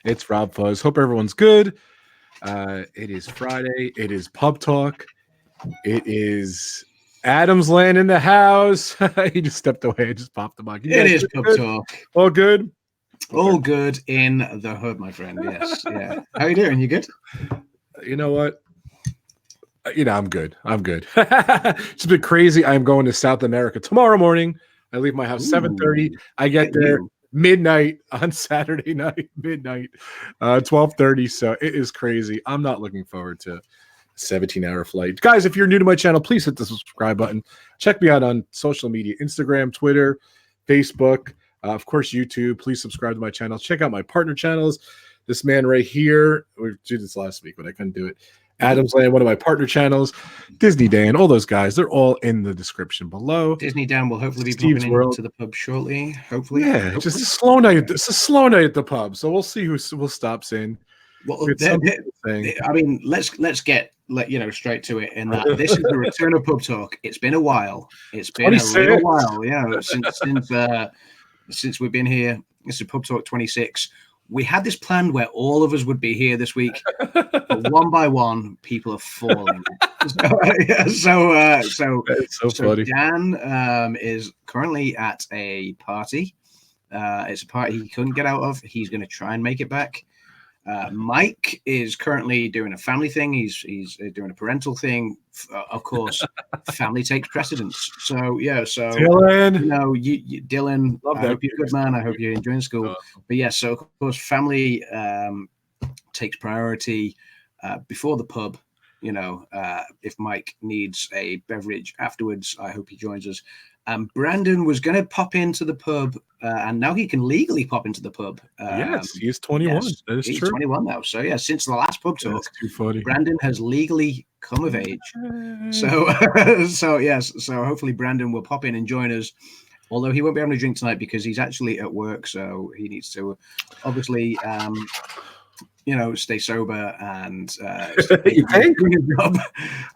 It's Rob Fuzz. Hope everyone's good. It is Friday. It is Pub Talk. It is Adam's Land in the house. He just stepped away. I just popped the mic. It is Pub Talk. All good? All good in the hood, my friend. Yes. Yeah. How you doing? You good? You know what? I'm good. I'm good. It's been crazy. I'm going to South America tomorrow morning. I leave my house 7:30. I get there midnight on Saturday night, midnight, 12:30. So it is crazy. I'm not looking forward to a 17-hour flight. Guys, if you're new to my channel, please hit the subscribe button. Check me out on social media, Instagram, Twitter, Facebook, of course, YouTube. Please subscribe to my channel. Check out my partner channels. This man right here, we did this last week, but I couldn't do it. Adam's Land, one of my partner channels, Disney Dan, all those guys, they're all in the description below. Disney Dan will hopefully be Steve's popping into the pub shortly. Hopefully, hopefully. Just a slow night. It's a slow night at the pub, so we'll see who stops in. Well, I mean, let's get straight to it. In that this is the return of Pub Talk. It's been a while. It's been 26. A little while, since we've been here. This is Pub Talk 26. We had this planned where all of us would be here this week, but one by one, people are falling. So Dan is currently at a party. It's a party he couldn't get out of. He's going to try and make it back. Mike is currently doing a family thing. He's doing a parental thing. Of course, family takes precedence. So yeah. So Dylan, Dylan. I hope you're good, man. I hope you're enjoying school. But yeah, so of course, family takes priority before the pub. If Mike needs a beverage afterwards, I hope he joins us. Brandon was going to pop into the pub, and now he can legally pop into the pub. Yes, he is 21. Yes, that is he's true. 21 now. So yeah, since the last Pub Talk, Brandon has legally come of age. So yes. So hopefully Brandon will pop in and join us. Although he won't be able to drink tonight because he's actually at work, so he needs to obviously stay sober and you think? Job.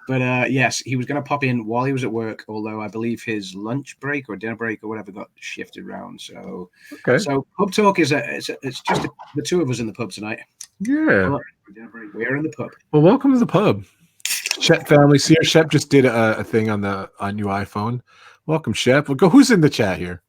But yes, he was going to pop in while he was at work, although I believe his lunch break or dinner break or whatever got shifted around. So So Pub Talk it's just the two of us in the pub tonight. Yeah. We're in the pub. Well, welcome to the pub. Shep family. See, Shep just did a thing on new iPhone. Welcome, Shep. We'll go. Who's in the chat here?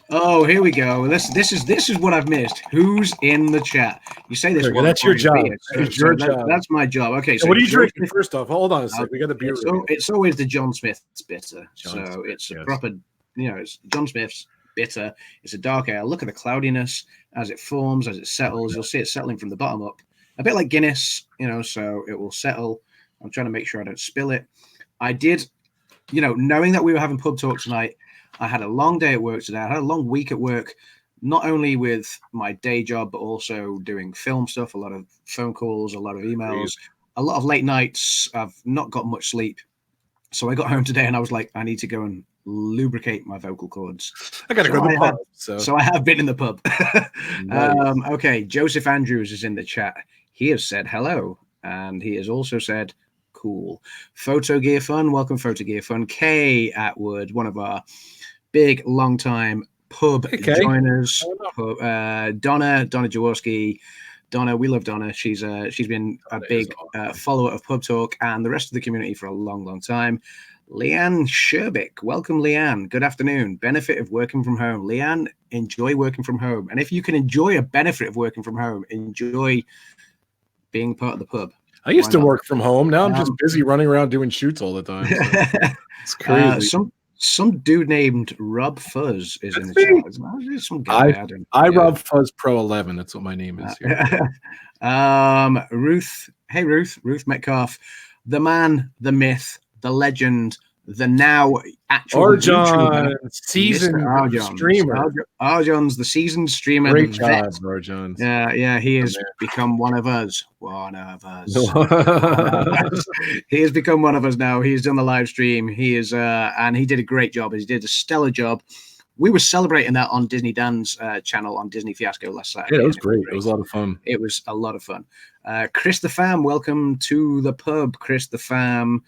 Oh, here we go. This is what I've missed. Who's in the chat? You say this. Okay, that's your job. That's your job. That's my job. Okay. So what are you drinking? First off, hold on a second. We got the beer. It's always the John Smith's bitter. It's a proper. It's John Smith's bitter. It's a dark ale. Look at the cloudiness as it forms, as it settles. You'll see it settling from the bottom up, a bit like Guinness. So it will settle. I'm trying to make sure I don't spill it. I did, knowing that we were having Pub Talk tonight. I had a long day at work today. I had a long week at work, not only with my day job, but also doing film stuff, a lot of phone calls, a lot of emails, a lot of late nights. I've not got much sleep. So I got home today and I was like, I need to go and lubricate my vocal cords. I got to go to the pub. So I have been in the pub. Nice. Okay, Joseph Andrews is in the chat. He has said hello. And he has also said, cool. Photo Gear Fun. Welcome, Photo Gear Fun. Kay Atwood, one of our big, long-time pub joiners. Donna Jaworski. Donna, we love Donna. She's been a big follower of Pub Talk and the rest of the community for a long, long time. Leanne Sherbik. Welcome, Leanne. Good afternoon. Benefit of working from home. Leanne, enjoy working from home. And if you can enjoy a benefit of working from home, enjoy being part of the pub. I used to work from home. Now I'm just busy running around doing shoots all the time. So it's crazy. Some dude named Rob Fuzz is in the chat. Some guy Rob Fuzz Pro 11. That's what my name is here. Ruth. Hey, Ruth Metcalf. The man, the myth, the legend, the now actual Arjon, seasoned streamer. Arjon's the seasoned streamer. Great job, Arjon. Yeah, he has become one of us. He has become one of us now. He's done the live stream. He is, and he did a great job. He did a stellar job. We were celebrating that on Disney Dan's channel on Disney Fiasco last Saturday. Yeah, it was great. It was a lot of fun. It was a lot of fun. Chris the Fam, welcome to the pub. Chris the Fam.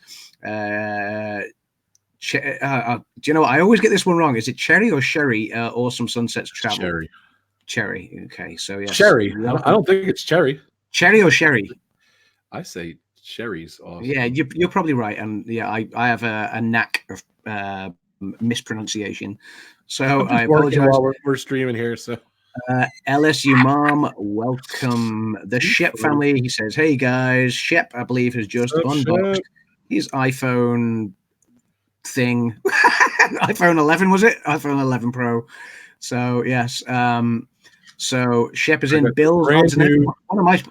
Do you know what? I always get this one wrong. Is it Cherry or Sherry? Awesome Sunsets Travel. Cherry. Okay, so yes. Cherry. I don't think it's cherry. Cherry or sherry? I say cherry's awesome. Yeah, you're probably right, and yeah, I have a knack of mispronunciation, so I apologize. While we're streaming here, so. LSU Mom, welcome the Shep family. He says, "Hey guys, Shep, I believe has just unboxed his iPhone thing, iPhone 11 was it? iPhone 11 Pro. So yes, so Shep is in Bill's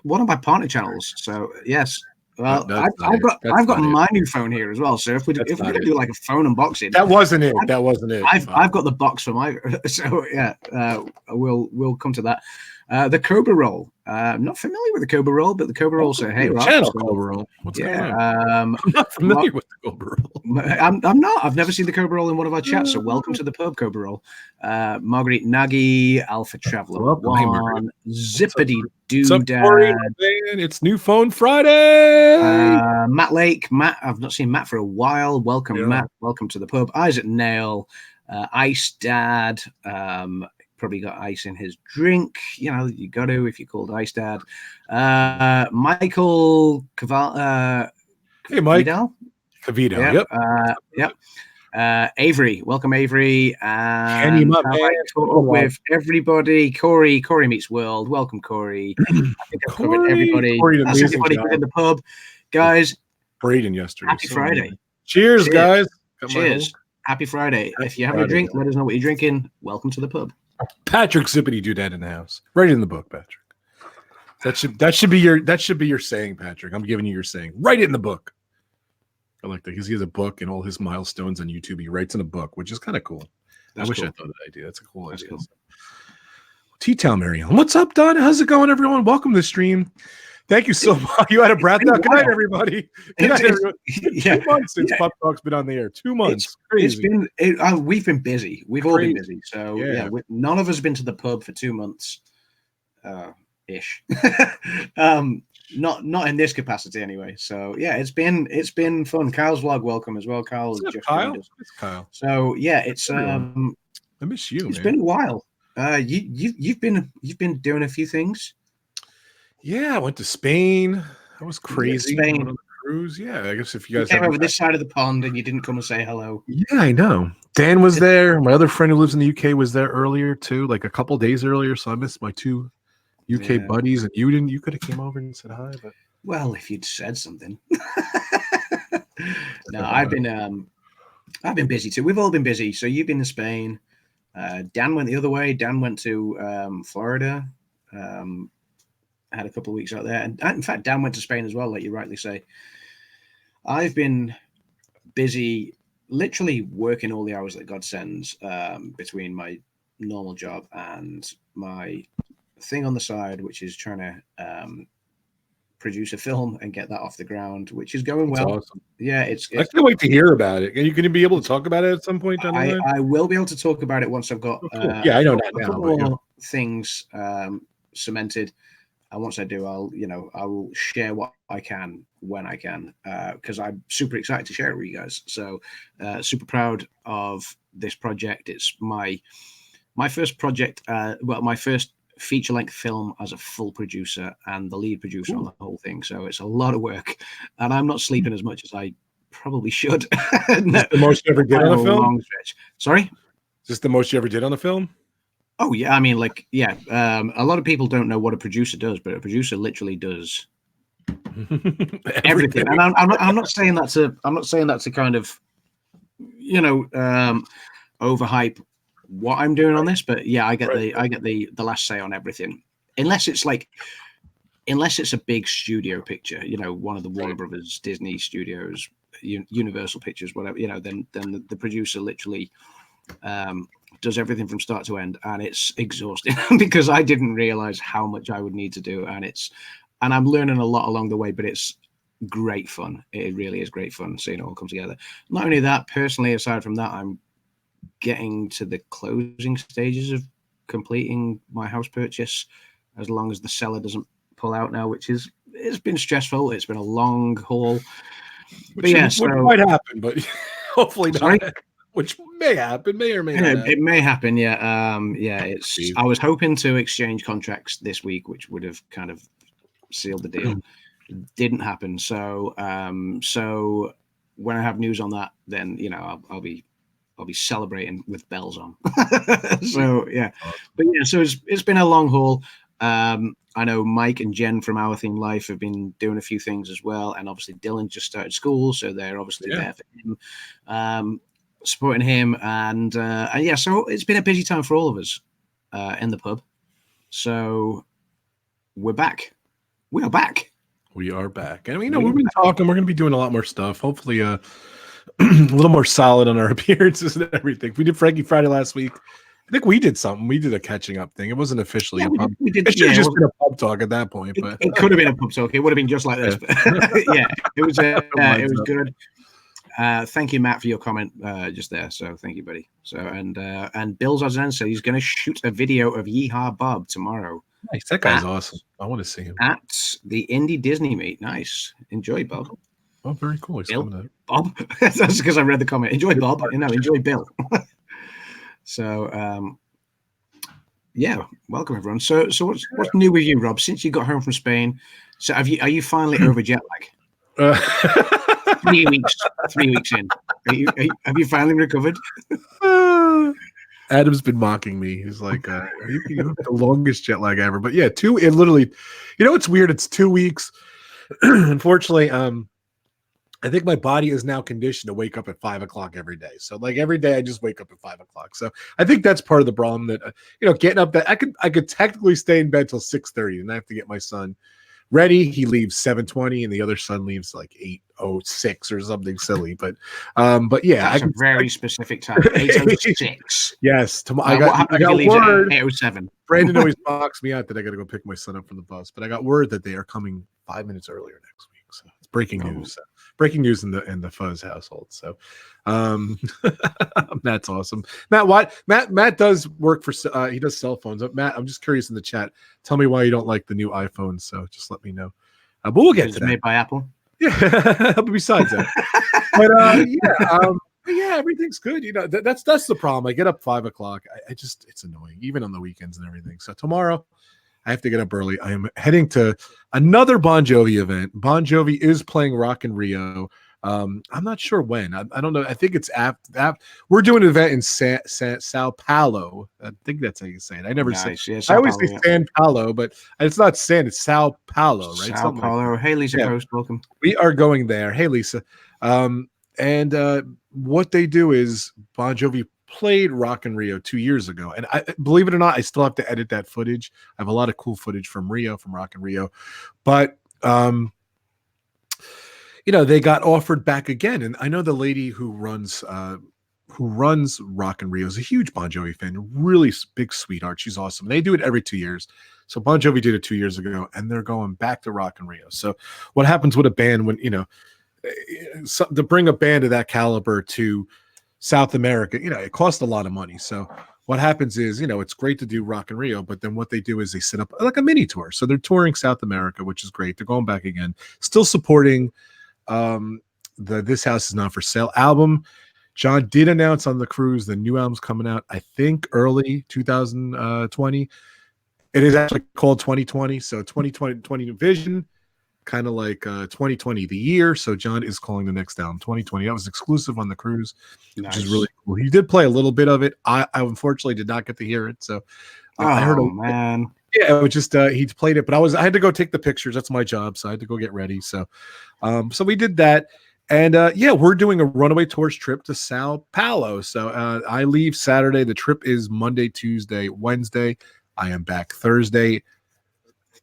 one of my partner channels. So yes. Well, I've got my new phone here as well. So if we're gonna do like a phone unboxing, that wasn't it. I've got the box for my. So yeah, we'll come to that. The Cobra Roll. I'm not familiar with the Cobra Roll, but the Cobra Roll say, "Hey, Rob." Channel Cobra Roll. What's going on? I'm not familiar with the Cobra Roll. I'm not. I've never seen the Cobra Roll in one of our chats. So welcome to the pub, Cobra Roll. Marguerite Nagy, Alpha Traveler One, Zippity Doodad. It's New Phone Friday. Matt Lake. Matt, I've not seen Matt for a while. Welcome, Matt. Welcome to the pub. Isaac Nail, Ice Dad. Probably got ice in his drink. You know, you got to if you're called Ice Dad. Michael Caval. Hey, Mike. Cavito. Yep. Avery. Welcome, Avery. And have I caught up with everybody? Corey Meets World. Welcome, Corey. I think I've covered everybody. That's everybody in the pub. Guys. Braden yesterday. Happy Friday. Cheers, guys. Cheers. Happy Friday. If you have a drink, let us know what you're drinking. Welcome to the pub. Patrick Zippity Doodad in the house. Right in the book, Patrick. That should be your saying, Patrick. I'm giving you your saying. Write it in the book. I like that because he has a book and all his milestones on YouTube. He writes in a book, which is kind of cool. I wish I thought of that idea. That's a cool idea. Cool. T-Town Marion. What's up, Donna? How's it going, everyone? Welcome to the stream. Thank you so much. You had a breath out. Good night, everybody. Good night, everyone. 2 months since Pup Talk's been on the air. 2 months. We've been busy. We've all been busy. So yeah, none of us have been to the pub for 2 months. Ish. Not in this capacity anyway. So yeah, it's been fun. Kyle's vlog, welcome as well. Kyle. It's Kyle. So yeah, it's I miss you. It's been a while. You've been doing a few things. Yeah, I went to Spain. That was crazy. Spain on the cruise. Yeah, I guess if you guys came over this side of the pond and you didn't come and say hello. Yeah, I know. Dan was there. My other friend who lives in the UK was there earlier too, like a couple days earlier. So I missed my 2 UK buddies, and you didn't. You could have came over and said hi, but if you'd said something. No, I've been busy too. We've all been busy. So you've been to Spain. Dan went the other way. Dan went to Florida. Had a couple of weeks out there, and in fact, Dan went to Spain as well, like you rightly say. I've been busy, literally working all the hours that God sends between my normal job and my thing on the side, which is trying to produce a film and get that off the ground, which is going well. Awesome. Yeah, I can't wait to hear about it. Are you going to be able to talk about it at some point down the line? I will be able to talk about it once I've got I know that now, more things cemented. And once I do, I will share what I can when I can, because I'm super excited to share it with you guys. So super proud of this project. It's my first project, my first feature-length film as a full producer and the lead producer on the whole thing. So it's a lot of work, and I'm not sleeping as much as I probably should. No, the most you ever did on a film? Long stretch. Sorry? Is this the most you ever did on a film? Oh yeah, I mean, a lot of people don't know what a producer does, but a producer literally does everything. And I'm not saying that to kind of, overhype what I'm doing on this, but yeah, I get the last say on everything, unless it's a big studio picture, one of the Warner Brothers, Disney Studios, Universal Pictures, whatever, then the producer literally does everything from start to end, and it's exhausting because I didn't realize how much I would need to do, and I'm learning a lot along the way, but it's great fun. It really is great fun seeing it all come together. Not only that, personally, aside from that, I'm getting to the closing stages of completing my house purchase, as long as the seller doesn't pull out now, it's been stressful. It's been a long haul. Which might happen, but hopefully not. which may happen, may or may not happen. It may happen, yeah. I was hoping to exchange contracts this week, which would have kind of sealed the deal. Didn't happen. So when I have news on that, then I'll be celebrating with bells on. So yeah, but yeah, so it's been a long haul. I know Mike and Jen from Our Theme Life have been doing a few things as well, and obviously Dylan just started school, so they're obviously there for him, supporting him, and yeah, so it's been a busy time for all of us in the pub. So we're back. We are back. We are back, and we've been talking. We're going to be doing a lot more stuff. Hopefully, a little more solid on our appearances and everything. We did Frankie Friday last week. I think we did something. We did a catching up thing. It wasn't officially a pub. It should have just been a pub talk at that point. But it could have been a pub talk. It would have been just like this. But yeah, it was. It was good. Thank you, Matt, for your comment just there. So thank you, buddy. So and Bill's Ozan said he's going to shoot a video of Yeehaw Bob tomorrow. Nice. That guy's awesome. I want to see him at the Indie Disney meet. Nice. Enjoy, Bob. Oh, very cool. He's coming out. Bob. That's because I read the comment. Enjoy, Bob. Enjoy, Bill. So, yeah. Welcome, everyone. So what's new with you, Rob? Since you got home from Spain, so are you finally over jet lag? 3 weeks. 3 weeks in. Have you finally recovered? Adam's been mocking me. He's like, you have the longest jet lag ever. But yeah, it literally, it's weird. It's 2 weeks. Unfortunately, I think my body is now conditioned to wake up at 5 o'clock every day. So like every day I just wake up at 5 o'clock. So I think that's part of the problem that, getting up that I could technically stay in bed till 6:30 and I have to get my son ready. He leaves 7:20 and the other son leaves like 8:06 or something silly. But yeah, that's a very specific time. 8:06. Yes. I got word. 8:07. Brandon always mocks me out that I got to go pick my son up from the bus, but I got word that they are coming 5 minutes earlier next week. So it's breaking news. So, breaking news in the Fuzz household. So that's awesome. Matt does work for he does cell phones. Matt, I'm just curious in the chat. Tell me why you don't like the new iPhone. So just let me know. But we'll get to that. Made by Apple. Yeah. But besides that, yeah, everything's good. That's the problem. I get up 5 o'clock. It's annoying, even on the weekends and everything. So tomorrow I have to get up early. I am heading to another Bon Jovi event. Bon Jovi is playing Rock in Rio. I'm not sure when. I don't know. I think it's we're doing an event in Sao Paulo. I think that's how you say it. I never say. Yeah, I always say San Paulo, but it's not San. It's Sao Paulo, right? Sao Paulo. Hey, Lisa Coast, welcome. We are going there. Hey, Lisa. And what they do is Bon Jovi played Rock in Rio 2 years ago, and I believe it or not, I still have to edit that footage. I have a lot of cool footage from Rock in Rio, but they got offered back again, and I know the lady who runs Rock in Rio is a huge Bon Jovi fan, really big sweetheart. She's awesome. They do it every 2 years, so Bon Jovi did it 2 years ago, and they're going back to Rock in Rio. So what happens with a band when to bring a band of that caliber to South America, it costs a lot of money. So what happens is, it's great to do Rock in Rio, but then what they do is they set up like a mini tour. So they're touring South America, which is great. They're going back again, still supporting the This House Is Not For Sale album. John did announce on the cruise the new album's coming out, I think early 2020. It is actually called 2020. So 2020 Vision, kind of like 2020 the year. So John is calling the next album 2020. That was exclusive on the cruise, which is really cool. He did play a little bit of it. I unfortunately did not get to hear it. So I heard man. Yeah, it was just he played it, but I had to go take the pictures. That's my job, so I had to go get ready. So we did that. And we're doing a Runaway Tours trip to Sao Paulo. So I leave Saturday. The trip is Monday, Tuesday, Wednesday. I am back Thursday.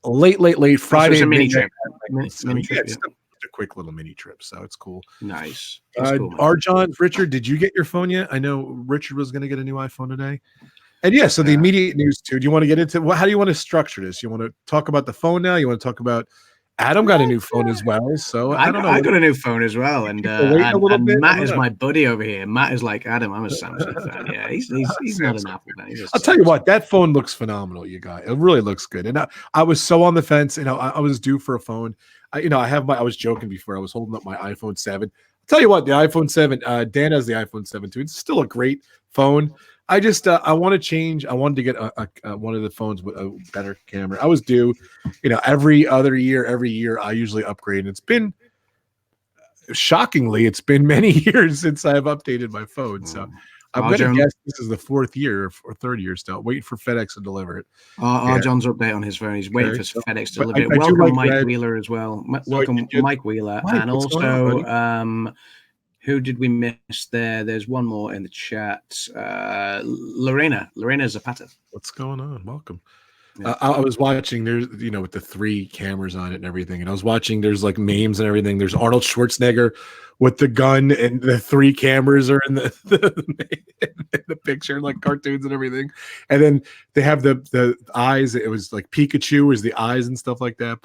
Late Friday. It's a mini trip. It's a quick little mini trip, so it's cool. Nice. Cool, John, Richard, did you get your phone yet? I know Richard was going to get a new iPhone today. And so the immediate news too. Do you want to get into how do you want to structure this? You want to talk about the phone now? You want to talk about Adam got a new phone as well. So I don't know. I got a new phone as well, and Matt is my buddy over here. Matt is like, Adam, I'm a Samsung fan. Yeah, he's not an Apple fan. I'll tell you what, that phone looks phenomenal. You got it really looks good. And I was so on the fence. I was due for a phone. I was joking before. I was holding up my iPhone 7. Tell you what, the iPhone 7, Dan has the iPhone 7 too. It's still a great phone. I just I want to change. I wanted to get a one of the phones with a better camera. I was due, every other year, every year I usually upgrade. And it's been shockingly, it's been many years since I've updated my phone. So I'm gonna guess this is the fourth year or third year still. Waiting for FedEx to deliver it. John's update on his phone. He's waiting for FedEx to deliver it. I Welcome, like Mike that. Wheeler as well. Welcome, Mike Wheeler, Mike, and also who did we miss there? There's one more in the chat. Lorena Zapata. What's going on? Welcome. Yeah. I was watching. There's with the 3 cameras on it and everything, and I was watching. There's like memes and everything. There's Arnold Schwarzenegger with the gun, and the 3 cameras are in the picture, like cartoons and everything. And then they have the eyes. It was like Pikachu was the eyes and stuff like that.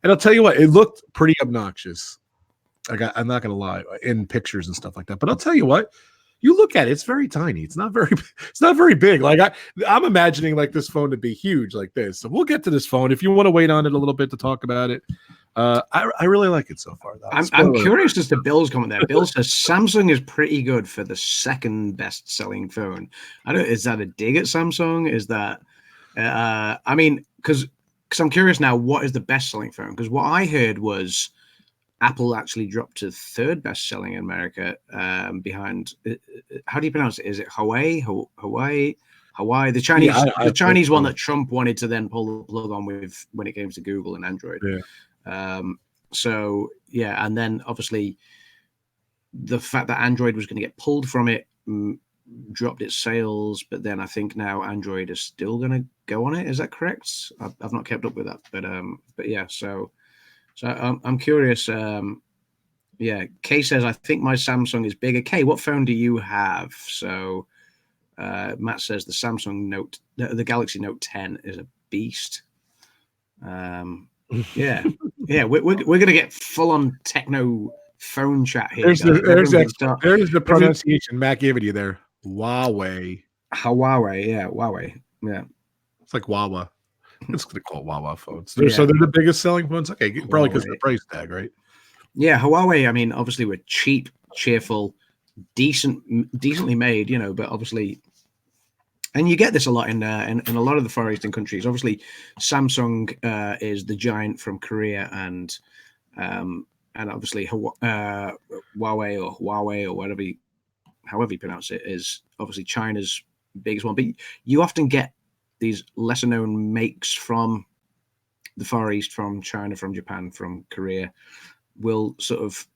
And I'll tell you what, it looked pretty obnoxious. I'm not gonna lie, in pictures and stuff like that. But I'll tell you what, you look at it, it's very tiny. It's not very big. Like I'm imagining like this phone to be huge like this. So we'll get to this phone. If you want to wait on it a little bit to talk about it. I really like it so far. I'm curious as to Bill's comment there. Bill says Samsung is pretty good for the second best selling phone. Is that a dig at Samsung? Is that I mean, because I'm curious now, what is the best selling phone? Because what I heard was Apple actually dropped to third best selling in America, behind. How do you pronounce it? Is it Hawaii? The Chinese, the Chinese one that Trump wanted to then pull the plug on with when it came to Google and Android. Yeah. So yeah, and then obviously the fact that Android was going to get pulled from it dropped its sales, but then I think now Android is still going to go on it. Is that correct? I've not kept up with that, but yeah. So I'm curious. Yeah, Kay says, I think my Samsung is bigger. Kay, what phone do you have? So Matt says the Samsung Note, the Galaxy Note 10 is a beast. Yeah, we're gonna get full on techno phone chat here. There's the pronunciation Matt gave it to you there. Huawei. Yeah. It's like Wawa. It's going to call Wawa phones. So they're the biggest selling phones? Okay, probably because of the price tag, right? Yeah, Huawei, I mean, obviously we're cheap, cheerful, decently made, but obviously, and you get this a lot in a lot of the Far Eastern countries. Obviously, Samsung is the giant from Korea, and obviously Huawei or whatever, however you pronounce it, is obviously China's biggest one. But you often get these lesser known makes from the Far East, from China, from Japan, from Korea, will sort of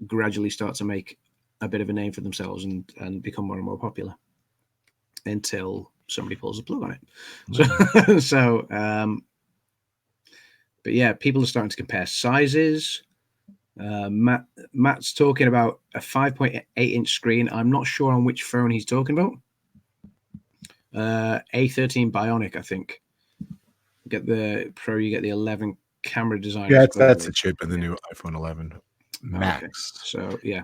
gradually start to make a bit of a name for themselves and become more and more popular until somebody pulls the plug on it. But yeah, people are starting to compare sizes. Matt's talking about a 5.8 inch screen. I'm not sure on which phone he's talking about. A13 Bionic, I think. Get the Pro, you get the 11 camera design. Yeah, that's a chip in the new iPhone 11 Max. Okay. So yeah.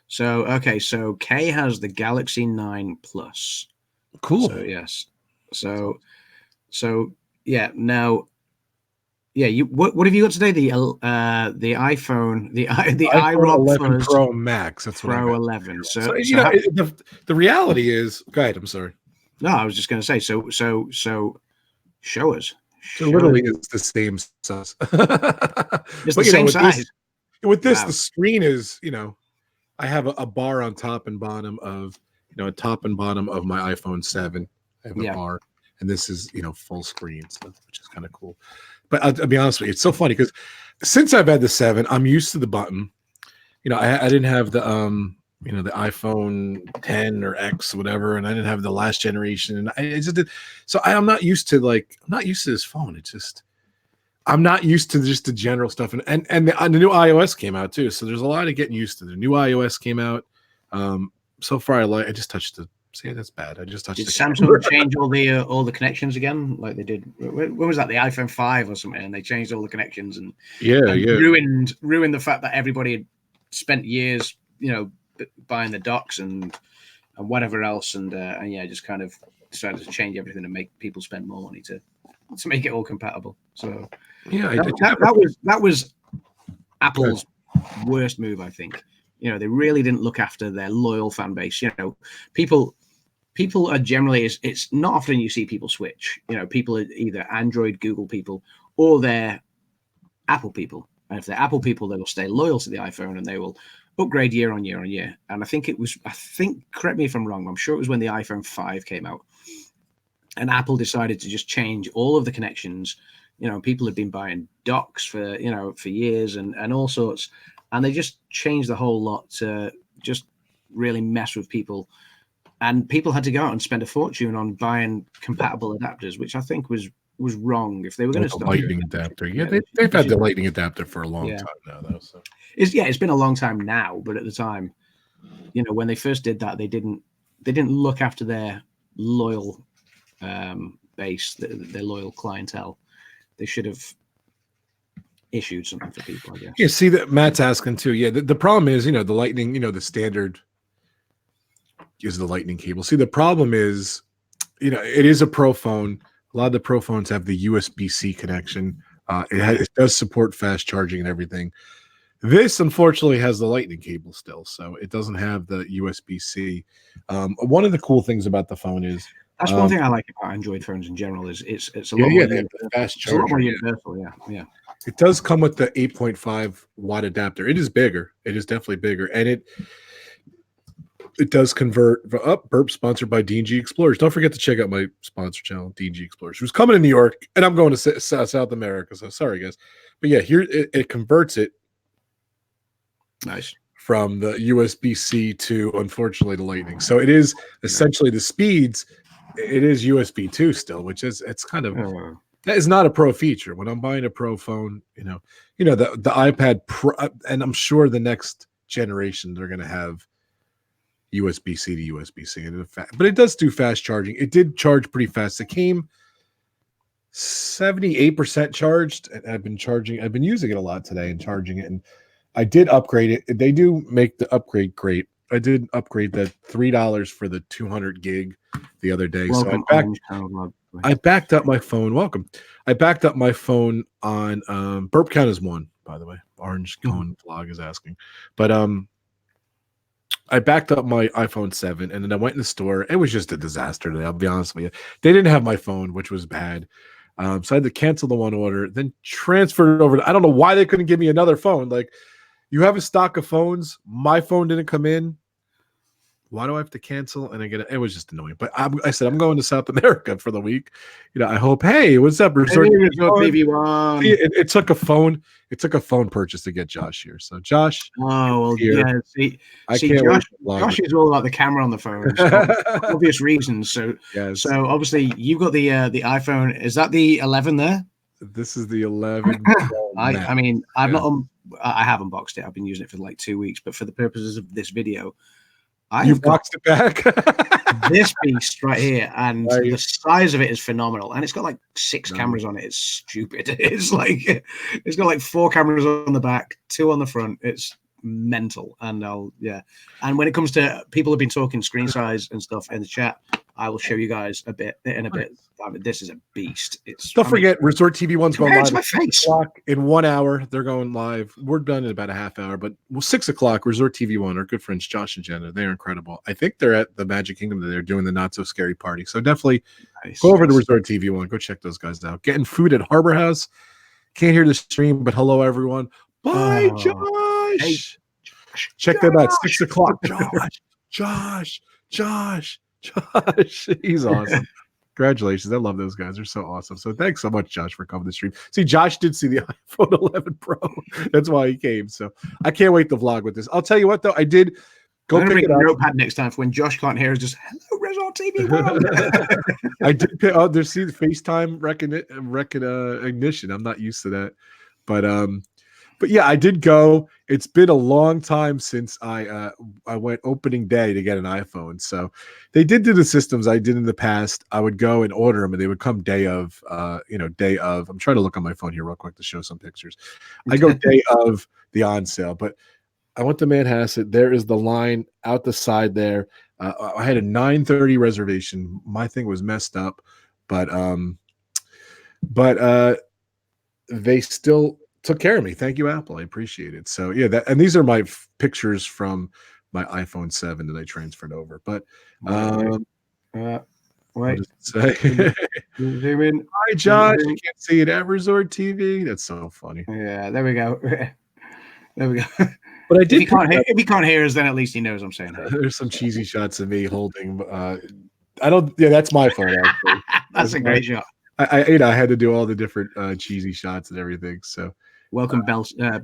So Kay has the Galaxy 9 Plus. Cool. So yes. So yeah. Now, yeah. What have you got today? The iPhone, the iPhone 11 Pro Max. That's what Pro 11. So the reality is. Go ahead. I'm sorry. No, I was just going to say. So show us. So literally, it's the same size. It's the same size. With this, the screen is, I have a bar on top and bottom of, a top and bottom of my iPhone 7. I have a bar, and this is, full screen stuff, which is kind of cool. But I'll be honest with you, it's so funny because since I've had the 7, I'm used to the button. I didn't have the the iPhone 10 or X, whatever, and I didn't have the last generation, and I just did. So I'm not used to this phone. It's just I'm not used to just the general stuff, and the new iOS came out too. So there's a lot of getting used to. The new iOS came out. So far, I just touched the. See, that's bad. I just touched. Did Samsung change all the connections again, like they did? When was that? The iPhone 5 or something, and they changed all the connections and ruined the fact that everybody had spent years, buying the docks and whatever else, and just kind of decided to change everything and make people spend more money to make it all compatible. So yeah, that was Apple's worst move, I think. They really didn't look after their loyal fan base. People are generally, it's not often you see people switch. People are either Android, Google people, or they're Apple people. And if they're Apple people, they will stay loyal to the iPhone and they will upgrade year on year on year. And I think, correct me if I'm wrong, I'm sure it was when the iPhone 5 came out and Apple decided to just change all of the connections. People had been buying docks for years and all sorts. And they just changed the whole lot to just really mess with people. And people had to go out and spend a fortune on buying compatible adapters, which I think was wrong. If they were going to start lightning adapter, they've had the lightning adapter for a long time now, though. So it's been a long time now, but at the time, when they first did that, they didn't look after their loyal base, their loyal clientele. They should have issued something for people, I guess. Yeah, see that Matt's asking too. Yeah, the problem is, the lightning, the standard is the lightning cable. See, the problem is, it is a pro phone. A lot of the pro phones have the USB-C connection. It does support fast charging and everything. This, unfortunately, has the lightning cable still, so it doesn't have the USB-C. One of the cool things about the phone is that's one thing I like about Android phones in general is it's a lot more fast charging. It's a lot more universal. Yeah. It does come with the 8.5 watt adapter. It is bigger. It is definitely bigger, and it does convert. Burp sponsored by D&G Explorers. Don't forget to check out my sponsor channel, D&G Explorers, who's coming to New York, and I'm going to South America. So sorry, guys, but yeah, here it converts it. Nice. From the USB-C to, unfortunately, the Lightning. So it is essentially the speeds. It is USB 2 still, which is kind of that is not a pro feature. When I'm buying a pro phone, the iPad Pro, and I'm sure the next generation they're going to have USB-C to USB-C, but it does do fast charging. It did charge pretty fast. It came 78% charged, and I've been using it a lot today and charging it, and I did upgrade it. They do make the upgrade great. I did upgrade that $3 for the 200 gig the other day. Welcome, so I backed up my phone. Welcome. I backed up my phone on Burp Count is 1, by the way. Orange Cone Vlog is asking. But I backed up my iPhone 7 and then I went in the store. It was just a disaster today, I'll be honest with you. They didn't have my phone, which was bad. So I had to cancel the one order, then transferred it over to, I don't know why they couldn't give me another phone. Like, you have a stock of phones. My phone didn't come in. Why do I have to cancel? And it was just annoying. But I said, I'm going to South America for the week. I hope, hey, what's up? Resort TV One. It took a phone. It took a phone purchase to get Josh here. So Josh. Oh, well, yeah. See, Josh is all about the camera on the phone for obvious reasons. So, yes. So obviously you've got the iPhone. Is that the 11 there? This is the 11. I mean, I have unboxed it. I've been using it for like 2 weeks, but for the purposes of this video, You've boxed it back. This beast right here, and the size of it is phenomenal. And it's got like 6 cameras on it. It's stupid. It's got like 4 cameras on the back, 2 on the front. It's mental. And and when it comes to people have been talking screen size and stuff in the chat, I will show you guys a bit in a bit. I mean, this is a beast. Don't forget, Resort TV One's going live at 6 o'clock in 1 hour. They're going live. We're done in about a half hour, but 6 o'clock. Resort TV One, our good friends Josh and Jenna, they're incredible. I think they're at the Magic Kingdom. They're doing the Not So Scary Party. So definitely go over to Resort TV One. Go check those guys out. Getting food at Harbor House. Can't hear the stream, but hello everyone. Bye, Josh. Hey, check them out. 6 o'clock. Josh. He's awesome. Congratulations. I love those guys. They're so awesome. So thanks so much, Josh, for coming to the stream. See, Josh did see the iPhone 11 Pro. That's why he came. So I can't wait to vlog with this. I'll tell you what, though. I did go pick it up. Notepad next time for when Josh can't hear us. Just, hello, Resort TV. I did pick up. There's the FaceTime recognition. I'm not used to that. But yeah, I did go. It's been a long time since I went opening day to get an iPhone. So they did do the systems I did in the past. I would go and order them, and they would come day of. I'm trying to look on my phone here real quick to show some pictures. I go day of the on sale, but I went to Manhasset. There is the line out the side there. I had a 9:30 reservation. My thing was messed up, but they still took care of me. Thank you, Apple. I appreciate it. So yeah, and these are my pictures from my iPhone 7 that I transferred over. But wait. What does it say? Zoom in. Hi, Josh. You can't see it at Resort TV. That's so funny. Yeah, there we go. There we go. But I did. If he can't hear us, then at least he knows I'm saying. Hey. There's some cheesy shots of me holding. I don't. Yeah, that's my phone. Actually. That's a great shot. I had to do all the different cheesy shots and everything. So welcome, Bell. I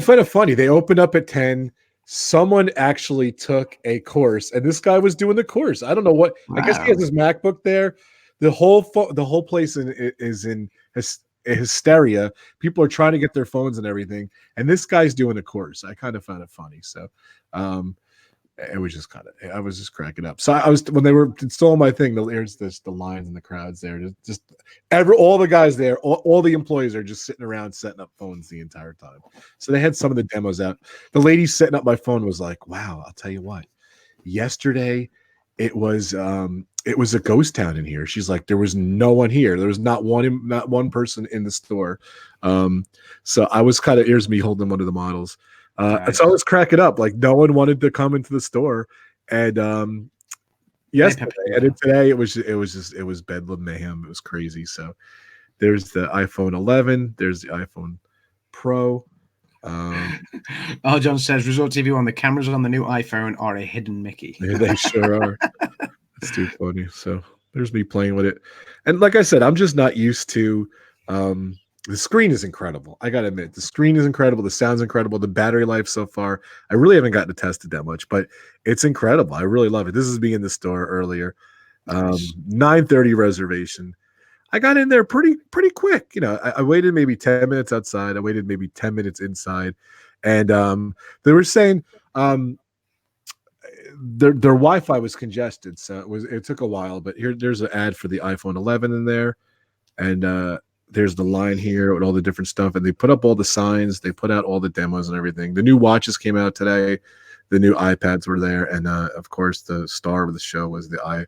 find it funny. They opened up at 10. Someone actually took a course, and this guy was doing the course. I don't know what. Wow. I guess he has his MacBook there. The whole place is in hysteria. People are trying to get their phones and everything, and this guy's doing a course. I kind of found it funny. So, it was just I was just cracking up. So I was, when they were installing my thing, there's the lines and the crowds there. All the guys there, all the employees are just sitting around setting up phones the entire time. So they had some of the demos out. The lady setting up my phone was like, wow, I'll tell you what, yesterday it was a ghost town in here. She's like, there was no one here. There was not one person in the store. So I was kind of, here's me holding one of the models. Nice. So I was cracking up, like no one wanted to come into the store, and yesterday and then today it was bedlam mayhem. It was crazy. So there's the iPhone 11, there's the iPhone Pro. John says Resort TV on the cameras on the new iPhone are a hidden Mickey. Yeah, they sure are. It's too funny. So there's me playing with it, and like I said, I'm just not used to. The screen is incredible. I got to admit, the screen is incredible. The sound's incredible. The battery life so far, I really haven't gotten to test it that much, but it's incredible. I really love it. This is me in the store earlier. 9:30 reservation. I got in there pretty quick. You know, I waited maybe 10 minutes outside. I waited maybe 10 minutes inside. And they were saying their Wi-Fi was congested. So it took a while, but there's an ad for the iPhone 11 in there. And there's the line here with all the different stuff, and they put up all the signs. They put out all the demos and everything. The new watches came out today. The new iPads were there, and of course, the star of the show was the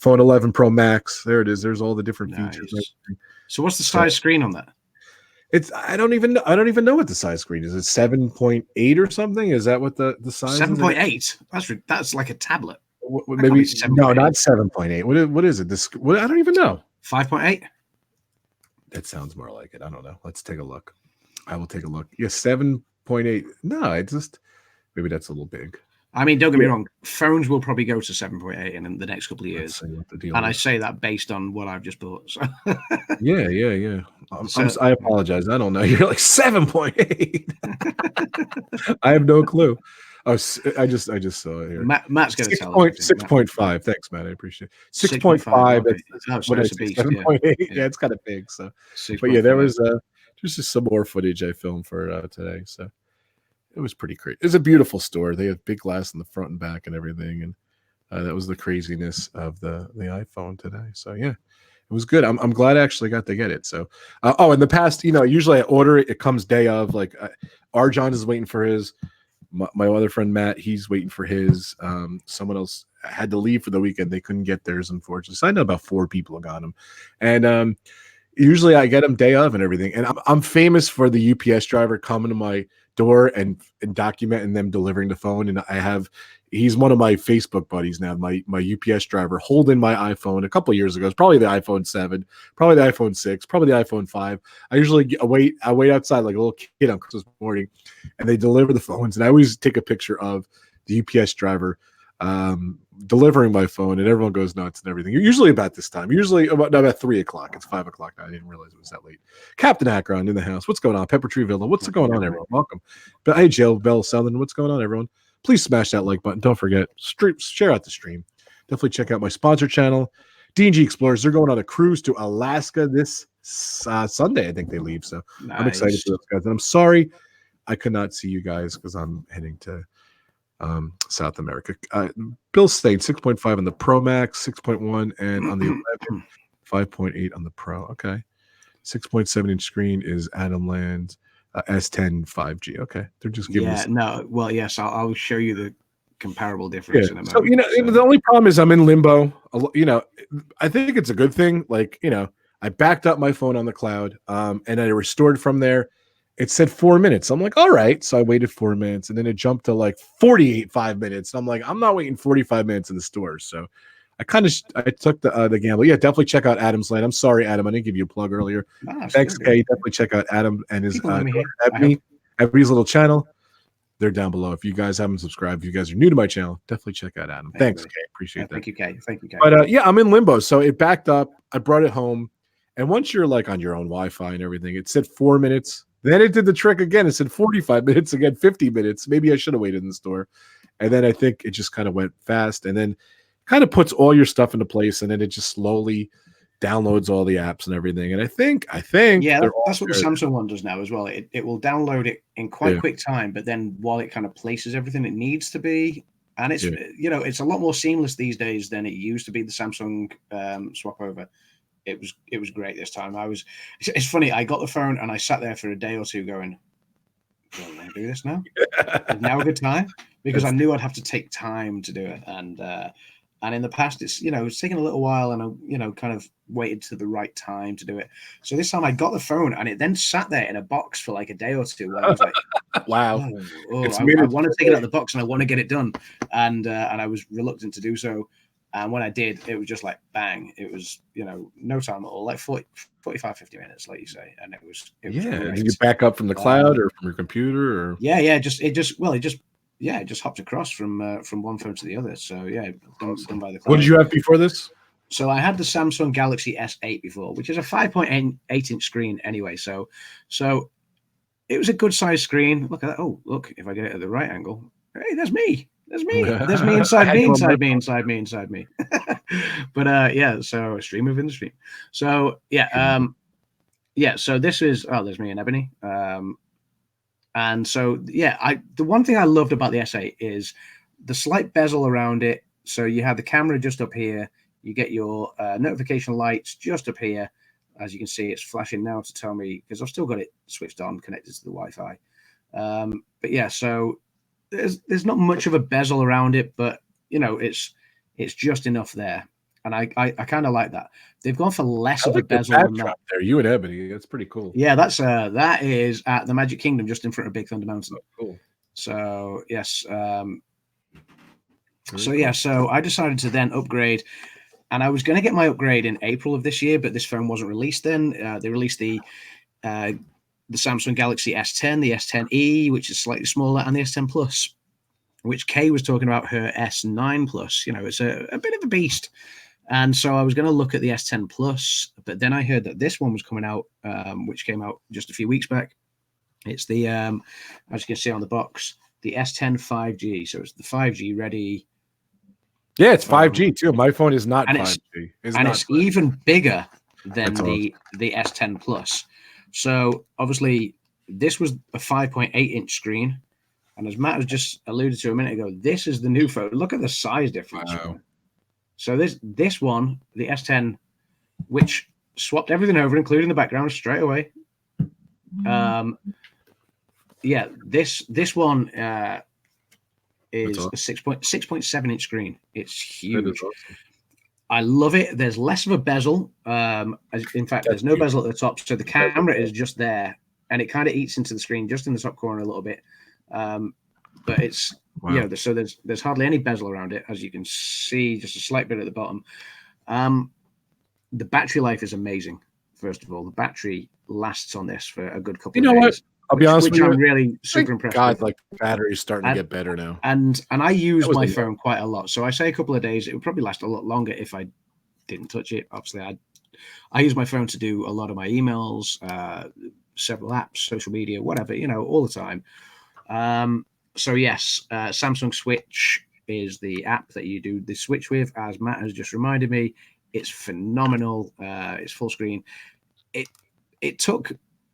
iPhone 11 Pro Max. There it is. There's all the different features. So, what's the size screen on that? I don't even know what the size screen is. It's 7.8 or something. Is that what the size? 7.8. That's like a tablet. Maybe no, not 7.8. What is it? I don't even know. 5.8. That sounds more like it. I don't know. Let's take a look. I will take a look. Yeah, 7.8. No, maybe that's a little big. I mean, don't get me wrong. Phones will probably go to 7.8 in the next couple of years. And I say that based on what I've just bought. So. Yeah. I apologize. I don't know. You're like 7.8. I have no clue. Oh, I just saw it here. Matt's going to tell us. 6.5. Thanks, Matt. I appreciate it. 6.5. That's what I say. 7.8. Yeah, it's kind of big. So, but yeah, there was just some more footage I filmed for today. So it was pretty crazy. It's a beautiful store. They have big glass in the front and back and everything, and that was the craziness of the iPhone today. So yeah, it was good. I'm glad I actually got to get it. So in the past, usually I order it. It comes day of. Like Arjon is waiting for his. My other friend Matt, he's waiting for his. Someone else had to leave for the weekend. They couldn't get theirs, unfortunately. So I know about 4 people who got them, and usually I get them day of and everything. And I'm famous for the UPS driver coming to my door and documenting them delivering the phone. And he's one of my Facebook buddies now. My UPS driver holding my iPhone a couple of years ago. It's probably the iPhone 7, probably the iPhone 6, probably the iPhone 5. I usually wait outside like a little kid on Christmas morning, and they deliver the phones. And I always take a picture of the UPS driver delivering my phone, and everyone goes nuts and everything. Usually about this time. Usually about 3:00. It's 5:00 now. I didn't realize it was that late. Captain Akron in the house. What's going on? Pepper Tree Villa. What's going on, everyone? Welcome. But hey, Jill Bell Southern. What's going on, everyone? Please smash that like button. Don't forget, share out the stream. Definitely check out my sponsor channel, D&G Explorers. They're going on a cruise to Alaska this Sunday. I think they leave. So nice. I'm excited for those guys. And I'm sorry I could not see you guys because I'm heading to South America. Bill's saying 6.5 on the Pro Max, 6.1, and on the 11, 5.8 on the Pro. Okay. 6.7 inch screen is Adam Land's S10 5G. Okay. They're just giving us. Well, yes, I'll show you the comparable difference in a moment. So, the only problem is I'm in limbo. I think it's a good thing. Like, I backed up my phone on the cloud and I restored from there. it said 4 minutes. I'm like, all right. So I waited 4 minutes, and then it jumped to like 5 minutes. I'm like, I'm not waiting 45 minutes in the store. So I took the gamble. Yeah, definitely check out Adam's Land. I'm sorry, Adam, I didn't give you a plug earlier. Thanks, Good, Kay. Definitely check out Adam and his People know me here. Ebony's little channel. They're down below. If you guys haven't subscribed, if you guys are new to my channel, definitely check out Adam. Thanks, Kay. Appreciate that. Thank you, Kay. Thank you, Kay. But yeah, I'm in limbo. So it backed up. I brought it home. And once you're like on your own Wi-Fi and everything, it said 4 minutes. Then it did the trick again. It said 45 minutes again, 50 minutes. Maybe I should have waited in the store. And then I think it just kind of went fast. And then kind of puts all your stuff into place. And then it just slowly downloads all the apps and everything. And I think yeah, that's what the Samsung one does now as well. It will download it in quite quick time, but then while it kind of places everything it needs to be, and it's it's a lot more seamless these days than it used to be. The Samsung swap over, it was great this time. It's funny. I got the phone and I sat there for a day or two going, "Do I want to do this now? Is now a good time?" Because I knew I'd have to take time to do it, and in the past, it's taken a little while, and I kind of waited to the right time to do it. So this time I got the phone, and it then sat there in a box for like a day or two. Where I was like, "Wow, I want to take it out of the box, and I want to get it done." And I was reluctant to do so. And when I did, it was just like bang. It was no time at all, like 45, 50 minutes, like you say, and it was great. Did you back up from the cloud or from your computer? Or it just hopped across from one phone to the other. So yeah, done by the cloud. What did you have before this? So I had the Samsung Galaxy S8 before, which is a 5.8 inch screen anyway. So it was a good size screen. Look at that. Oh, look, if I get it at the right angle, hey, there's me. There's me. There's me inside me, inside me. But yeah, so a stream within the stream. So yeah, so this is there's me and Ebony. And so yeah, the one thing I loved about the S8 is the slight bezel around it. So you have the camera just up here. You get your notification lights just up here. As you can see, it's flashing now to tell me, because I've still got it switched on, connected to the Wi-Fi. But yeah, so there's not much of a bezel around it, but it's just enough there. And I kind of like that. They've gone for less of a bezel than that. There, you and Ebony, that's pretty cool. Yeah, that is at the Magic Kingdom, just in front of Big Thunder Mountain. Oh, cool. So yes, so I decided to then upgrade, and I was going to get my upgrade in April of this year, but this phone wasn't released then. They released the Samsung Galaxy S10, the S10e, which is slightly smaller, and the S10 Plus, which Kay was talking about her S9 Plus. It's a bit of a beast. And so I was going to look at the S10 Plus, but then I heard that this one was coming out, which came out just a few weeks back. It's the, as you can see on the box, the S10 5G. So it's the 5G ready. Yeah, it's 5G too. My phone is not 5G. It's even bigger than the S10 Plus. So obviously this was a 5.8 inch screen. And as Matt has just alluded to a minute ago, this is the new phone. Look at the size difference. Wow. So this one, the S10, which swapped everything over, including the background straight away. Yeah, this one is a 6.7 inch screen. It's huge. Awesome. I love it. There's less of a bezel. In fact, there's no bezel at the top, so the camera is just there, and it kind of eats into the screen just in the top corner a little bit. But it's so there's hardly any bezel around it, as you can see, just a slight bit at the bottom. The battery life is amazing. First of all, the battery lasts on this for a good couple of days. What? I'll be honest with you. I'm really super impressed. God, like battery's starting to get better now. And I use my phone quite a lot. So I say a couple of days. It would probably last a lot longer if I didn't touch it. Obviously, I use my phone to do a lot of my emails, several apps, social media, whatever, all the time. So yes, Samsung Switch is the app that you do the switch with. As Matt has just reminded me, it's phenomenal. It's full screen. It took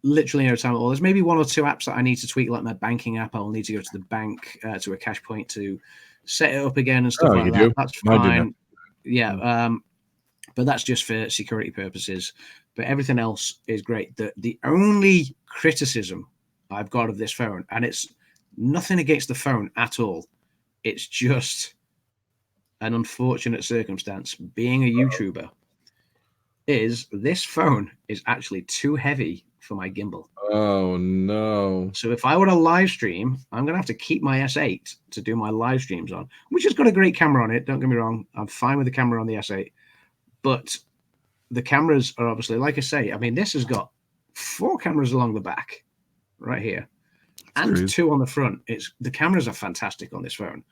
literally no time at all. There's maybe one or two apps that I need to tweak, like my banking app. I'll need to go to the bank to a cash point to set it up again and stuff like that. That's fine. Yeah, but that's just for security purposes. But everything else is great. The only criticism I've got of this phone, and it's nothing against the phone at all, it's just an unfortunate circumstance being a YouTuber, is this phone is actually too heavy for my gimbal. Oh no! So if I were to live stream, I'm gonna have to keep my S8 to do my live streams on, which has got a great camera on it. Don't get me wrong, I'm fine with the camera on the S8, but the cameras are obviously, like I say, I mean, this has got 4 cameras along the back, right here, and crazy. 2 on the front. The cameras are fantastic on this phone.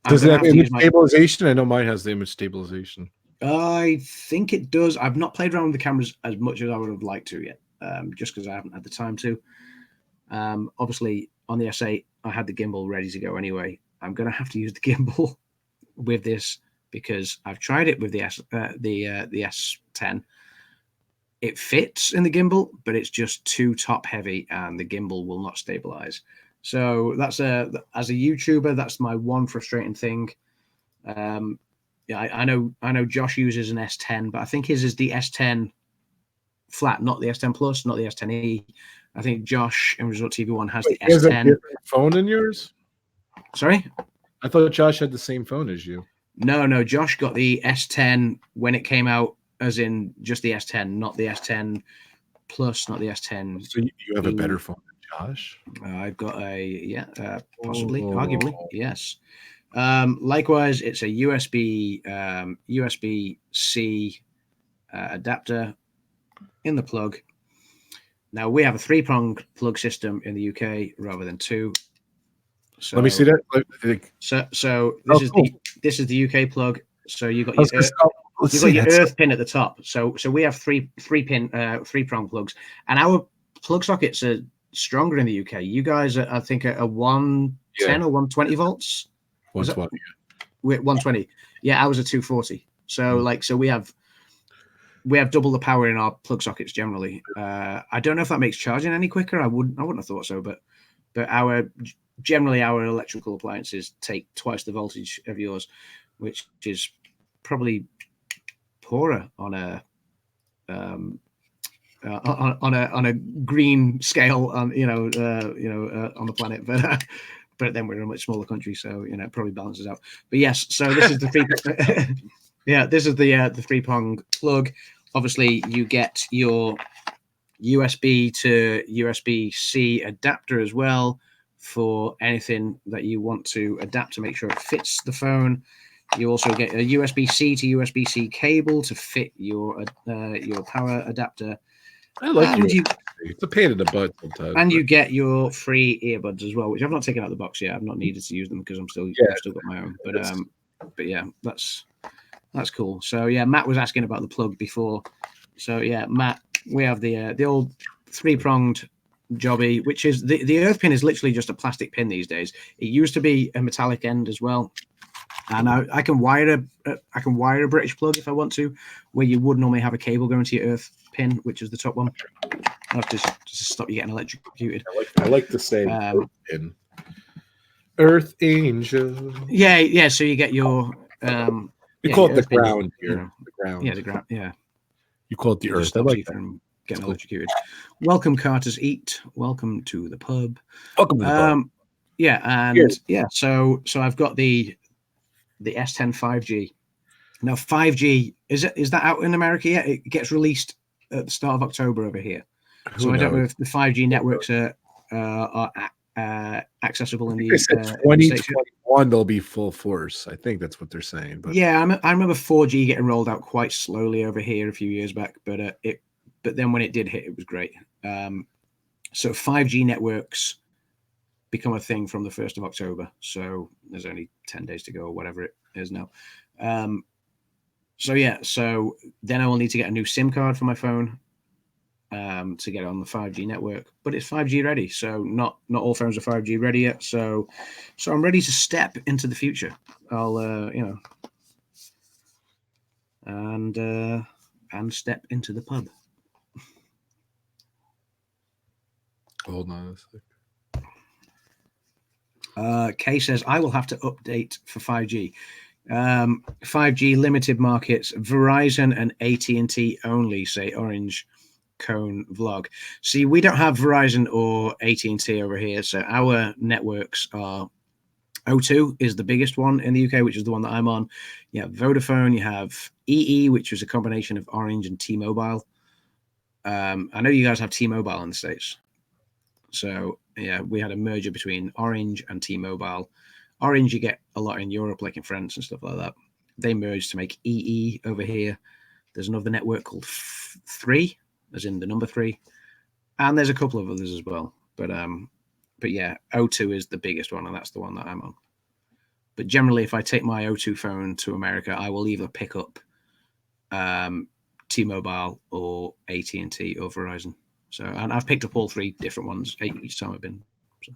Does it have image stabilization? I know mine has the image stabilization. I think it does. I've not played around with the cameras as much as I would have liked to yet, just because I haven't had the time to. Obviously, on the S8, I had the gimbal ready to go anyway. I'm going to have to use the gimbal with this because I've tried it with the S10. It fits in the gimbal, but it's just too top heavy, and the gimbal will not stabilize. So that's as a YouTuber, that's my one frustrating thing. Yeah, I know Josh uses an S10, but I think his is the S10 flat, not the S10 Plus, not the S10e. I think Josh in Resort TV One has the S10. A different phone in yours? Sorry, I thought Josh had the same phone as you. No. Josh got the S10 when it came out, as in just the S10, not the S10 Plus, not the S10. So you have a better phone than Josh? I've got possibly, arguably, yes. Likewise, it's a USB-C adapter in the plug. Now we have a 3-prong plug system in the UK rather than 2. So let me see that. So this is the UK plug. So you got your earth pin at the top. So we have 3-prong plugs, and our plug sockets are stronger in the UK. You guys are, I think, a 110 or 120 volts. 120. We're 120. Yeah, ours are 240. So so we have double the power in our plug sockets generally. I don't know if that makes charging any quicker. I wouldn't have thought so, but generally our electrical appliances take twice the voltage of yours, which is probably poorer on a on a green scale on on the planet, but then we're in a much smaller country, so it probably balances out. But yes, so this is the 3 this is the 3-prong plug. Obviously you get your USB to USB-C adapter as well for anything that you want to adapt to make sure it fits the phone. You also get a USB-C to USB-C cable to fit your power adapter. I like it. It's a pain in the butt sometimes. And you get your free earbuds as well, which I've not taken out of the box yet. I've not needed to use them because I've still got my own. But yeah, that's cool. So yeah, Matt was asking about the plug before. So yeah, Matt, we have the old 3-pronged jobby, which is the earth pin is literally just a plastic pin these days. It used to be a metallic end as well, and I can wire a British plug if I want to, where you would normally have a cable going to your earth pin, which is the top one. I'll have to stop you getting electrocuted. I like to say earth pin. Earth Angel. Yeah. So you get your you call it the ground here. The ground. Yeah, the ground. Yeah. You call it the earth. I like that. From getting electrocuted. Welcome, Carter's Eat. Welcome to the pub. Welcome to the pub. Yeah, and so I've got the S10 5G. Now 5G is that out in America yet? It gets released at the start of October over here. So I don't know if the 5G networks are accessible in the 2021. They'll be full force. I think that's what they're saying. But yeah, I remember 4G getting rolled out quite slowly over here a few years back, but then when it did hit, it was great. So 5G networks become a thing from the 1st of October. So there's only 10 days to go or whatever it is now. So then I will need to get a new SIM card for my phone to get on the 5G network, but it's 5G ready. So not all phones are 5G ready yet. So I'm ready to step into the future. I'll and step into the pub. Hold on a sec. Kay says, I will have to update for 5G. 5G limited markets, Verizon and AT&T only, say Orange Cone Vlog. See, we don't have Verizon or AT&T over here, so our networks are O2 is the biggest one in the UK, which is the one that I'm on. You have Vodafone, you have EE, which is a combination of Orange and T-Mobile. I know you guys have T-Mobile in the States. So, yeah, we had a merger between Orange and T-Mobile. Orange, you get a lot in Europe, like in France and stuff like that. They merged to make EE over here. There's another network called 3, as in the number 3. And there's a couple of others as well. But yeah, O2 is the biggest one, and that's the one that I'm on. But generally, if I take my O2 phone to America, I will either pick up T-Mobile or AT&T or Verizon. So, and I've picked up all 3 different ones each time I've been. So.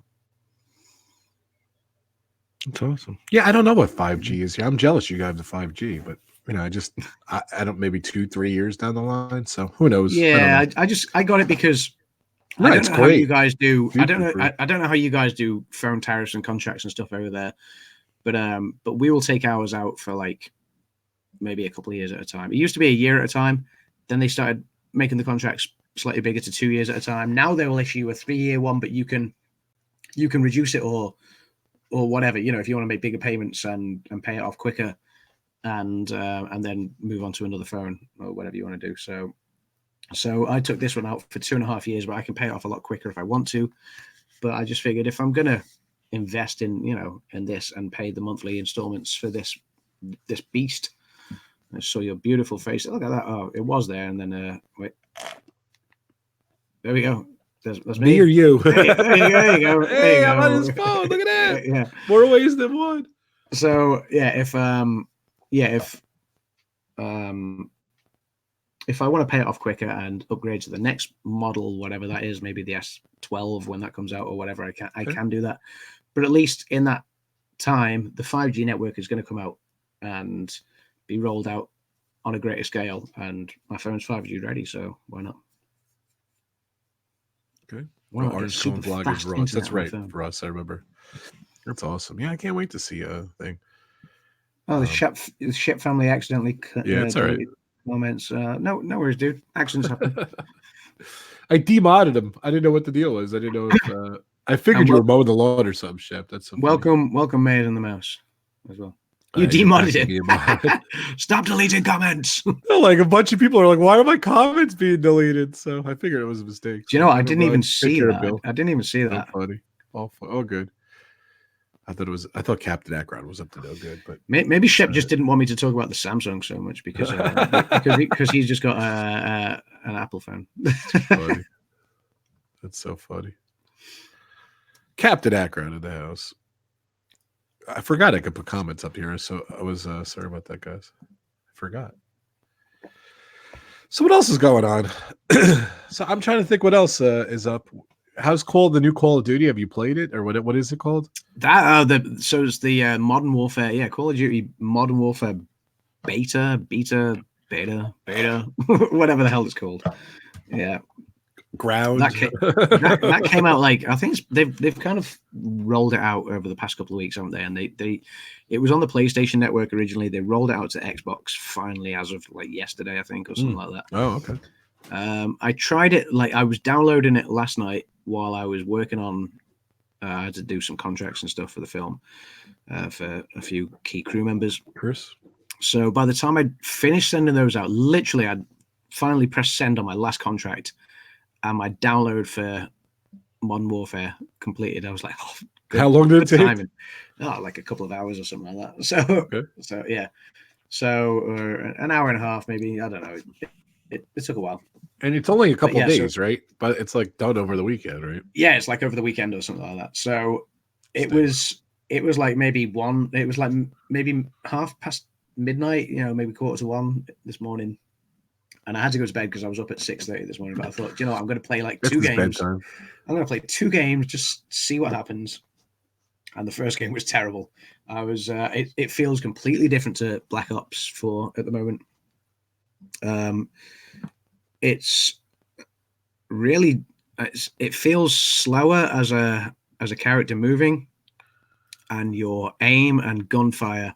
That's awesome. Yeah, I don't know what 5G is. Yeah, I'm jealous you guys have the 5G, but I don't, maybe 2-3 years down the line. So who knows? Yeah, I got it because I don't know how you guys do. I don't know how you guys do phone tariffs and contracts and stuff over there. But we will take ours out for like maybe a couple of years at a time. It used to be a year at a time. Then they started making the contracts slightly bigger to 2 years at a time. Now they will issue a 3-year one, but you can reduce it or whatever. You know, if you want to make bigger payments and pay it off quicker, and then move on to another phone or whatever you want to do. So I took this one out for 2.5 years, but I can pay it off a lot quicker if I want to. But I just figured if I'm gonna invest in this and pay the monthly installments for this beast. I saw your beautiful face. Look at that. Oh, it was there, and then wait. There we go. That's me or you. There you go. Hey, I'm on his phone. Look at that. Yeah. More ways than one. So if I want to pay it off quicker and upgrade to the next model, whatever that is, maybe the S12 when that comes out or whatever, I can do that. But at least in that time, the 5G network is going to come out and be rolled out on a greater scale, and my phone's 5G ready, so why not? Okay. Well, our phone vlog is Ross. That's right, Ross. I remember. That's awesome. Yeah, I can't wait to see a thing. Oh, the Shep family accidentally cut. Yeah, it's all right. Comments. No worries, dude. Accidents happen. I demodded him. I didn't know what the deal was. I didn't know if I figured you were mowing the lawn or something, Shep. That's so welcome, Maid and the Mouse as well. You demodded it. Stop deleting comments. Like a bunch of people are like, "Why are my comments being deleted?" So I figured it was a mistake. Do you know what? I didn't even see that. I didn't even see that. Funny. Oh, good. I thought Captain Akron was up to no good, but maybe Shep just didn't want me to talk about the Samsung so much because he's just got an Apple phone. That's funny. That's so funny. Captain Akron in the house. I forgot I could put comments up here, so I was sorry about that, guys. I forgot. So what else is going on? So I'm trying to think what else is up. How's the new Call of Duty? Have you played it, or what is it called? So it's the Modern Warfare. Yeah, Call of Duty Modern Warfare beta, whatever the hell it's called. Yeah. Ground that came out like I think they've kind of rolled it out over the past couple of weeks, haven't they? And it was on the PlayStation Network originally. They rolled it out to Xbox finally as of like yesterday, I think, or something like that. Oh, okay. I tried it, like I was downloading it last night while I was working on. I had to do some contracts and stuff for the film for a few key crew members. Chris. So by the time I'd finished sending those out, literally I'd finally pressed send on my last contract. And my download for Modern Warfare completed. I was like, oh, how long did it take? Like a couple of hours or something like that. So yeah. So an hour and a half, maybe. I don't know. It took a while. And it's only a couple of days, right? But it's like done over the weekend, right? Yeah, it's like over the weekend or something like that. So it was like maybe maybe 5:30 midnight, maybe 1:45 this morning. And I had to go to bed because I was up at 6:30 this morning. But I thought, I'm going to play like 2 games. I'm going to play 2 games, just see what happens. And the first game was terrible. I was. It feels completely different to Black Ops 4 at the moment. It's really. It feels slower as a character moving, and your aim and gunfire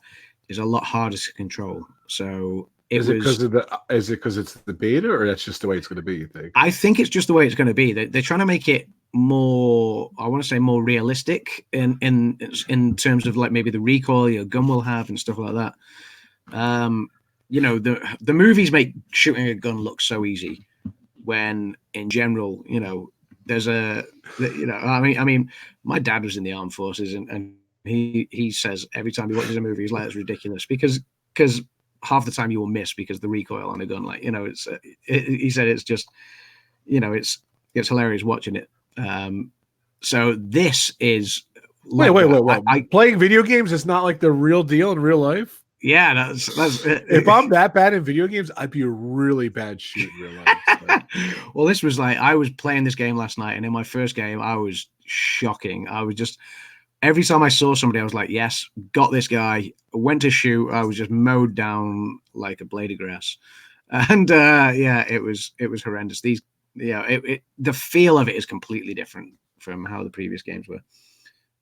is a lot harder to control. So. Is it because it's the beta, or that's just the way it's going to be? You think? I think it's just the way it's going to be. They're trying to make it more. I want to say more realistic in terms of like maybe the recoil your gun will have and stuff like that. The movies make shooting a gun look so easy, when in general, there's I mean, my dad was in the armed forces, and he says every time he watches a movie, he's like, it's ridiculous because half the time you will miss because the recoil on a gun, he said it's just, it's hilarious watching it. So this is wait. Playing video games is not like the real deal in real life. Yeah, that's if I'm that bad in video games, I'd be a really bad shooter in real life. So. Well, this was like, I was playing this game last night, and in my first game, I was shocking. I was just, every time I saw somebody, I was like, yes, got this guy. Went to shoot, I was just mowed down like a blade of grass. And it was horrendous. The feel of it is completely different from how the previous games were.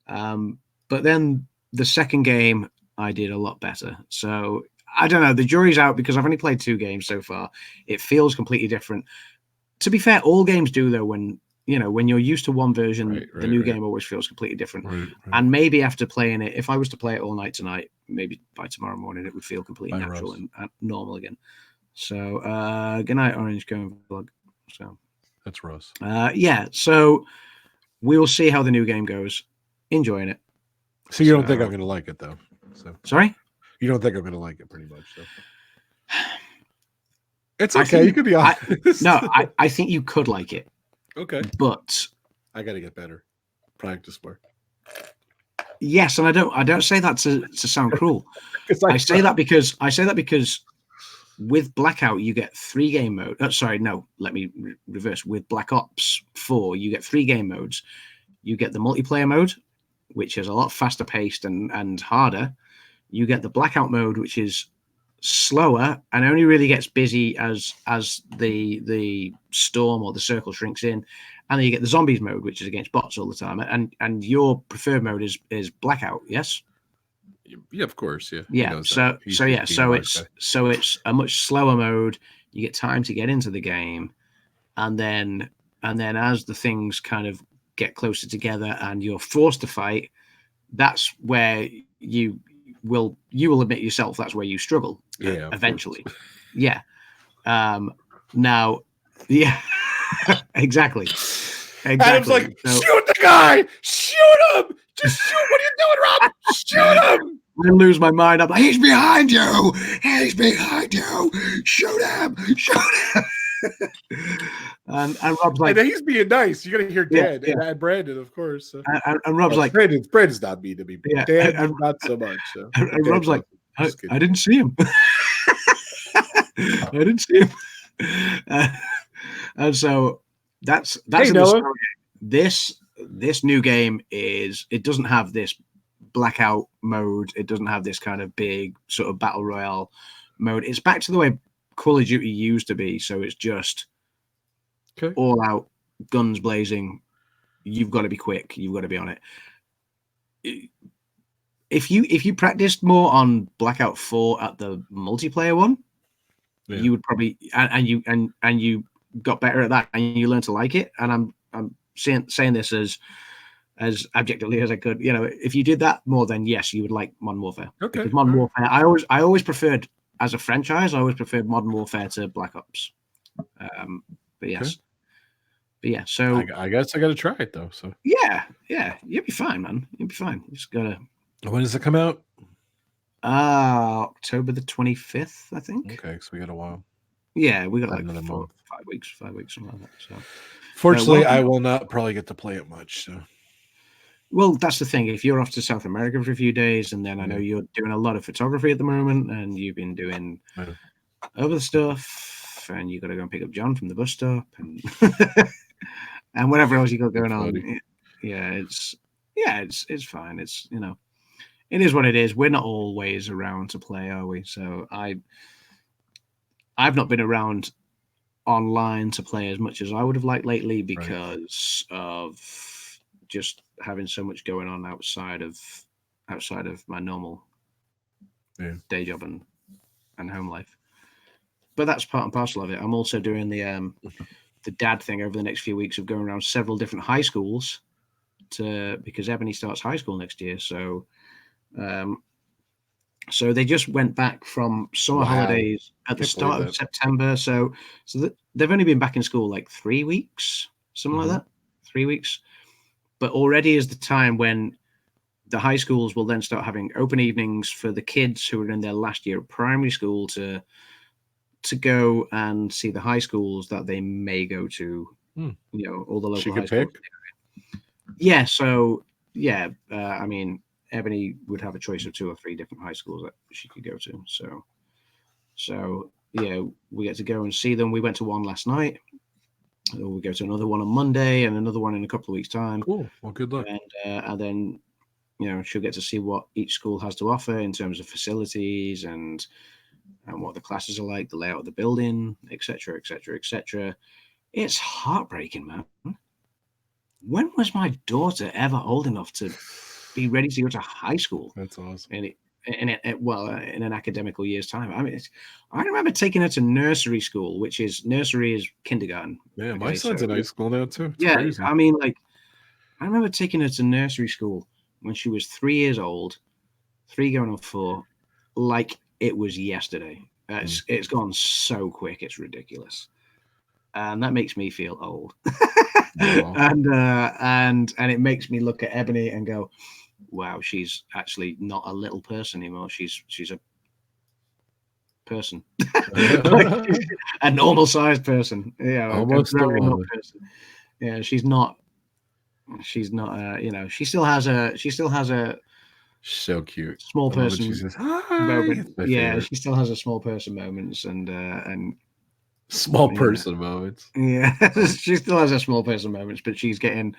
But then the second game, I did a lot better. So I don't know. The jury's out because I've only played 2 games so far. It feels completely different. To be fair, all games do though. When you're used to one version, the new game always feels completely different. Right. And maybe after playing it, if I was to play it all night tonight, maybe by tomorrow morning it would feel completely natural and normal again. So good night, Orange Cone Vlog. So that's Russ. So we will see how the new game goes. Enjoying it. So you don't think I'm going to like it though? So sorry, you don't think I'm going to like it, pretty much. So it's okay. You could be honest. I think you could like it. Okay, but I got to get better. Practice more. Yes, and I don't say that to sound cruel. I say that because with Blackout you get 3 game modes. Sorry, no, let me reverse. With Black Ops 4, you get 3 game modes. You get the multiplayer mode, which is a lot faster paced and harder. You get the Blackout mode, which is slower and only really gets busy as the storm or the circle shrinks in. And then you get the zombies mode, which is against bots all the time. And your preferred mode is Blackout, yes? Yeah, of course, yeah. Yeah. So it's a much slower mode. You get time to get into the game, and then as the things kind of get closer together and you're forced to fight, that's where you will admit yourself that's where you struggle. Yeah, eventually. Yeah. Now, yeah, exactly. Adam's like, shoot the guy, shoot him, just shoot. What are you doing, Rob? Shoot him. I lose my mind. I'm like, he's behind you, shoot him. And Rob's like, and he's being nice. You're gonna hear Dad and Brandon, of course. So. And Rob's like, Brandon's not mean to me. Yeah, Dad, not so much. So. And Rob's like, I didn't see him. I didn't see him. And so that's the story. This new game it doesn't have this Blackout mode. It doesn't have this kind of big sort of battle royale mode. It's back to the way Call of Duty used to be. So it's just all out, guns blazing. You've got to be quick. You've got to be on it. If you practiced more on Blackout 4 at the multiplayer one, you would probably and you got better at that and you learned to like it. And I'm saying this as objectively as I could. If you did that more, then yes, you would like Modern Warfare. Okay. Because Modern Warfare, I always preferred, as a franchise, I always preferred Modern Warfare to Black Ops. But yes. Okay. But yeah, so I guess I got to try it though. So yeah, you'll be fine, man. You'll be fine. You just gotta. When does it come out? October the 25th, I think. Okay, so we got a while. Yeah, we got like another month. 5 weeks, something like that. So, fortunately, I will not probably get to play it much. So, well, that's the thing. If you're off to South America for a few days, and then I know you're doing a lot of photography at the moment, and you've been doing other stuff, and you got to go and pick up John from the bus stop, and and whatever else you got going on. It's fine. It's it is what it is. We're not always around to play, are we? So I've not been around online to play as much as I would have liked lately because of just having so much going on outside of my normal day job and home life. But that's part and parcel of it. I'm also doing the dad thing over the next few weeks of going around several different high schools because Ebony starts high school next year. So So they just went back from summer holidays at the start of September. So they've only been back in school like 3 weeks, something like that, 3 weeks. But already is the time when the high schools will then start having open evenings for the kids who are in their last year of primary school to go and see the high schools that they may go to. You know, all the local high schools. Yeah. So yeah, I mean, Ebony would have a choice of 2 or 3 different high schools that she could go to. So yeah, we get to go and see them. We went to one last night. We'll go to another one on Monday and another one in a couple of weeks' time. Cool. Well, good luck. And then, you know, she'll get to see what each school has to offer in terms of facilities and what the classes are like, the layout of the building, etc., etc., etc. It's heartbreaking, man. When was my daughter ever old enough to be ready to go to high school? That's awesome. In an academical year's time. I mean, I remember taking her to nursery school, which is nursery is kindergarten. Yeah, my son's in high school now too. It's crazy. I mean, like, I remember taking her to nursery school when she was 3 years old, 3 going on 4, like it was yesterday. It's gone so quick, it's ridiculous, and that makes me feel old. And it makes me look at Ebony and go, wow, she's actually not a little person anymore. She's a person, like, a normal sized person. Yeah, almost a growing up person. Yeah, she's not. You know, she still has a so cute small person. She says, moment. Yeah, she still has a small person moments and small person moments. Yeah, she still has her small person moments, but she's getting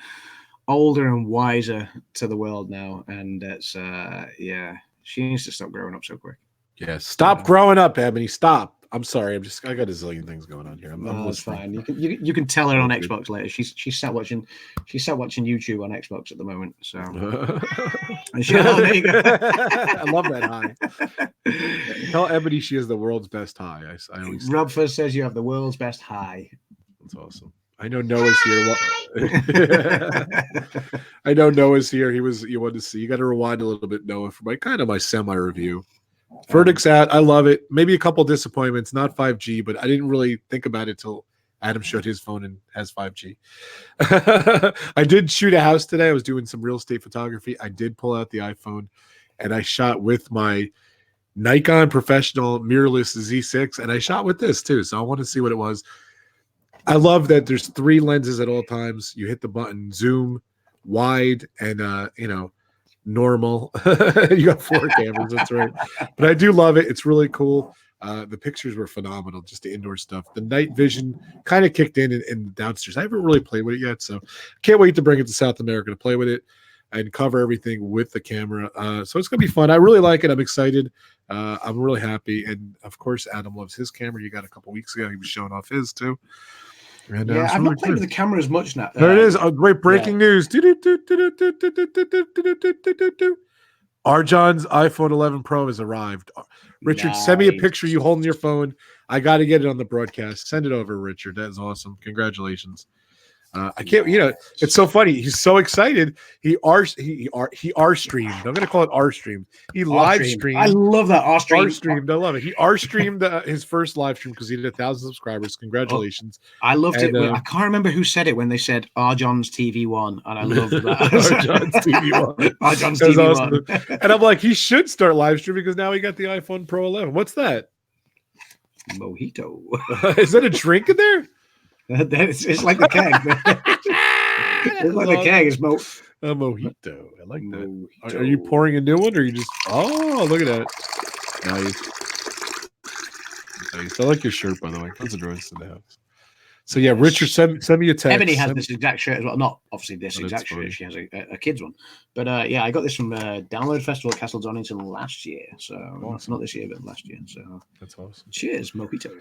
older and wiser to the world now, and it's yeah, she needs to stop growing up so quick. Yeah, stop growing up, Ebony. Stop. I'm sorry. I got a zillion things going on here. I'm that's fine. You can tell her on Xbox later. She's sat watching YouTube on Xbox at the moment. So there you go. I love that high. Tell Ebony she has the world's best high. I always. Rob first says you have the world's best high. That's awesome. I know Noah's here. I know Noah's here. You wanted to see. You got to rewind a little bit, Noah, for my semi review. Verdict's out. I love it. Maybe a couple disappointments. Not 5G, but I didn't really think about it till Adam showed his phone and has 5G. I did shoot a house today. I was doing some real estate photography. I did pull out the iPhone, and I shot with my Nikon Professional mirrorless Z6, and I shot with this too. So I want to see what it was. I love that there's 3 lenses at all times. You hit the button, zoom, wide, and normal. You got 4 cameras, that's right. But I do love it. It's really cool. The pictures were phenomenal, just the indoor stuff. The night vision kind of kicked in downstairs. I haven't really played with it yet, so can't wait to bring it to South America to play with it and cover everything with the camera. So it's going to be fun. I really like it. I'm excited. I'm really happy. And, of course, Adam loves his camera. You got a couple weeks ago. He was showing off his, too. And, yeah, I've not played with the camera as much now. There it is. Great breaking news. Arjon's iPhone 11 Pro has arrived. Richard, send me a picture you holding your phone. I got to get it on the broadcast. Send it over, Richard. That's awesome. Congratulations. I can't, it's so funny. He's so excited. He streamed. I'm going to call it R streamed. He live streamed. I love that R streamed. I love it. He R streamed his first live stream because he did 1,000 subscribers. Congratulations. I loved it. I can't remember who said it when they said Arjon's TV1, and I loved that. Arjon's TV1. Arjon's TV1. Awesome. And I'm like, he should start live streaming because now he got the iPhone Pro 11. What's that? Mojito. Is that a drink in there? It's like the keg. It's like the keg. It's a mojito. I like that. Are you pouring a new one, or you just? Oh, look at that! Nice. I like your shirt, by the way. That's a joys to the house. So yeah, Richard, send me a text. Ebony has this exact shirt as well. Not obviously this exact shirt. She has a kid's one. But yeah, I got this from Download Festival at Castle Donington last year. So awesome. Not this year, but last year. So that's awesome. Cheers, mojito.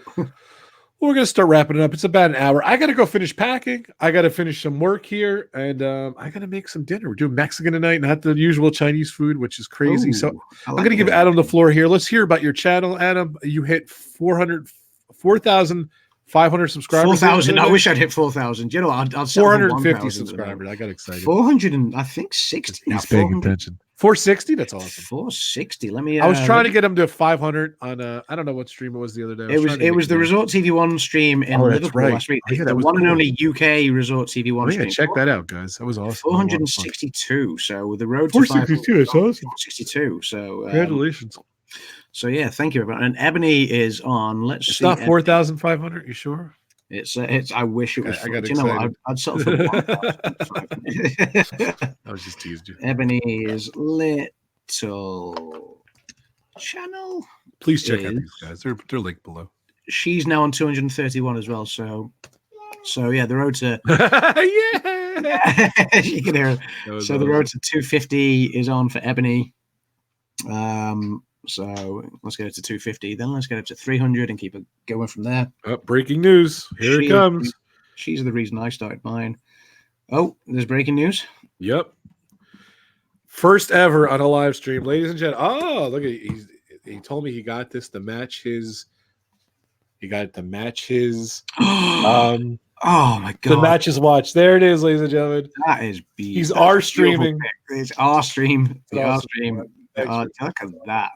We're going to start wrapping it up. It's about an hour. I got to go finish packing. I got to finish some work here, and I got to make some dinner. We're doing Mexican tonight, not the usual Chinese food, which is crazy. So I'm going to give Adam the floor here. Let's hear about your channel, Adam. You hit 4,000 500 subscribers. 4,000. I wish I'd hit 4,000. You know, I'd 450 subscribers. I got excited. 400 and I think 60. He's paying attention. 460. That's awesome. 460. Let me. I was trying to get him to 500 on I don't know what stream it was the other day. It was the Resort TV One stream in Liverpool last week. Yeah, the one and only UK Resort TV One stream. Check that out, guys. That was awesome. 462. So the road to 462. It's awesome. 462. So congratulations. So yeah, thank you everyone. And Ebony is on. Let's see. It's not 4,500. You sure? It's. I wish it was. I got you know what? I'd settle for 1,500. I was just teased you. Ebony is little channel. Please check out these guys. They're linked below. She's now on 231 as well. So yeah, the road to yeah. You can hear it. So awesome. The road to 250 is on for Ebony. So let's get it to 250. Then let's get it to 300 and keep it going from there. Oh, breaking news. Here it comes. She's the reason I started mine. Oh, there's breaking news. Yep. First ever on a live stream, ladies and gentlemen. Oh, look at he told me he got this to match his. He got it to match his. Oh my god! To match his watch. There it is, ladies and gentlemen. That is beautiful. He's R streaming. It's R stream. The R stream. Look at that.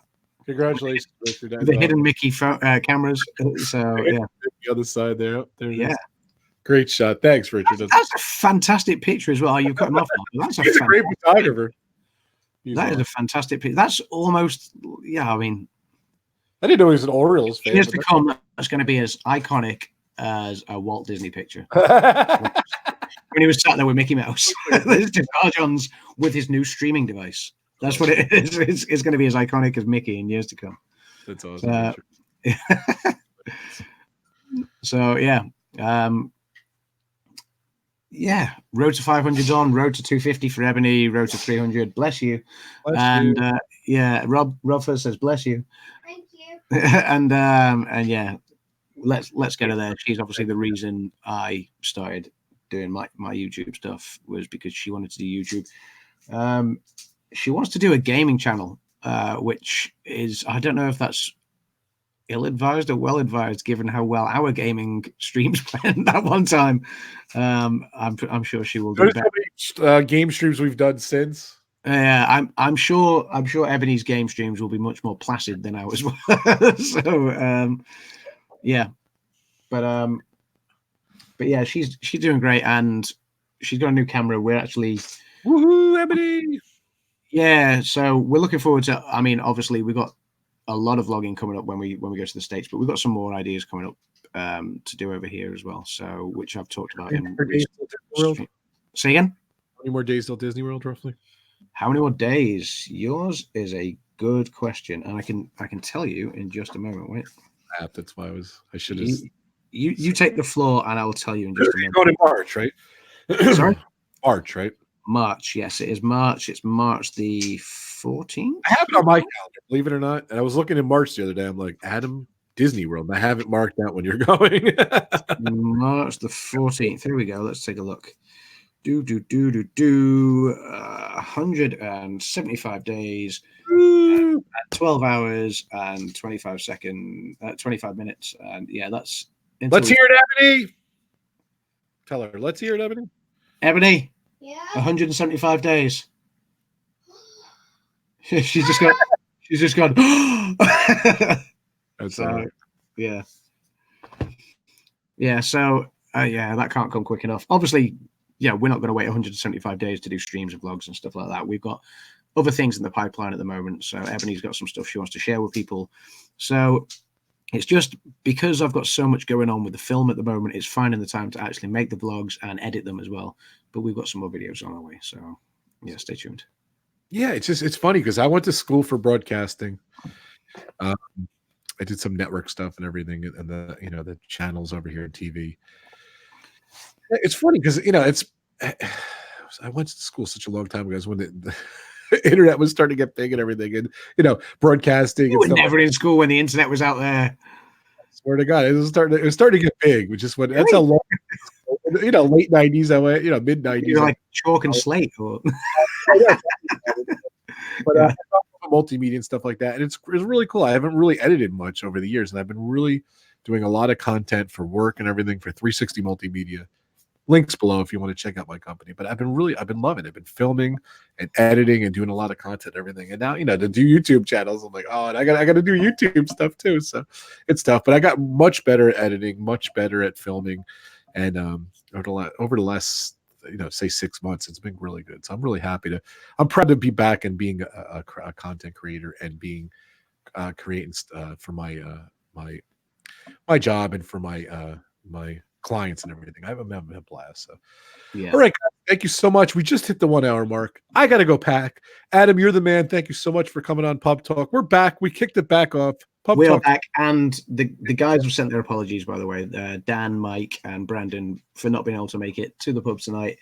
Congratulations, the hidden Mickey cameras. So yeah, the other side there. There it is. Yeah. Great shot. Thanks, Richard. That's a fantastic picture as well. You've cut him off. That's He's a great photographer. That is a fantastic picture. That's almost, yeah, I mean, I didn't know he was an Orioles fan. Years to come, that's going to be as iconic as a Walt Disney picture. When he was sat there with Mickey Mouse. Carl Johns with his new streaming device. That's what it is. It's going to be as iconic as Mickey in years to come. That's awesome. So, yeah. Yeah, road to 500's on, road to 250 for Ebony, road to 300. Bless you. Yeah, Rob first says bless you. Thank you. and yeah, let's get her there. She's obviously the reason I started doing my YouTube stuff, was because she wanted to do YouTube. She wants to do a gaming channel, which is, I don't know if that's ill-advised or well-advised, given how well our gaming streams went that one time. I'm sure she will do better. Game streams we've done since. I'm sure Ebony's game streams will be much more placid than ours were. So yeah, but yeah, she's doing great, and she's got a new camera. We're actually woohoo, Ebony. Yeah, so we're looking forward to. I mean, obviously we've got a lot of vlogging coming up when we go to the States, but we've got some more ideas coming up to do over here as well. So, which I've talked about in World. Say again? How many more days till Disney World, roughly? How many more days? Yours is a good question, and I can tell you in just a moment. Wait. That's why I should have. You take the floor, and I will tell you in just a moment. Going in March, right? Sorry, March, right? March, yes, it is March. It's March the 14th. I have it on my calendar, believe it or not. And I was looking in March the other day. I'm like, Adam, Disney World. I have it marked out when you're going. March the 14th. Here we go. Let's take a look. 175 days, 12 hours and 25 minutes. And yeah, that's. Let's hear it, Ebony. Tell her. Let's hear it, Ebony. Ebony. Yeah. 175 days. She's just gone. So, yeah. Yeah. So, yeah, that can't come quick enough. Obviously, yeah, we're not going to wait 175 days to do streams and vlogs and stuff like that. We've got other things in the pipeline at the moment. So, Ebony's got some stuff she wants to share with people. So, it's just because I've got so much going on with the film at the moment, it's finding the time to actually make the vlogs and edit them as well. But we've got some more videos on our way. So, yeah, stay tuned. Yeah, it's funny because I went to school for broadcasting. I did some network stuff and everything, and the channels over here on TV. It's funny because I went to school such a long time ago. When the internet was starting to get big and everything, and broadcasting. You were never in school when the internet was out there. I swear to God, it was starting to get big. Which is when that's how long. Late 90s. I went. Mid 90s. You're like chalk and slate, or. But multimedia and stuff like that, and it's really cool. I haven't really edited much over the years, and I've been really doing a lot of content for work and everything for 360 Multimedia. Links below if you want to check out my company. But I've been loving it. I've been filming and editing and doing a lot of content and everything. And now, to do YouTube channels, I'm like, oh, and I got to do YouTube stuff too. So it's tough. But I got much better at editing, much better at filming. And over the last, say 6 months, it's been really good. So I'm really happy I'm proud to be back and being a content creator and being creating for my job and for my clients and everything. I'm having a blast. So, yeah. All right, guys, thank you so much. We just hit the 1 hour mark. I got to go pack. Adam, you're the man. Thank you so much for coming on Pub Talk. We're back. We kicked it back off. We are back, and the guys have sent their apologies, by the way. Dan, Mike, and Brandon for not being able to make it to the pub tonight.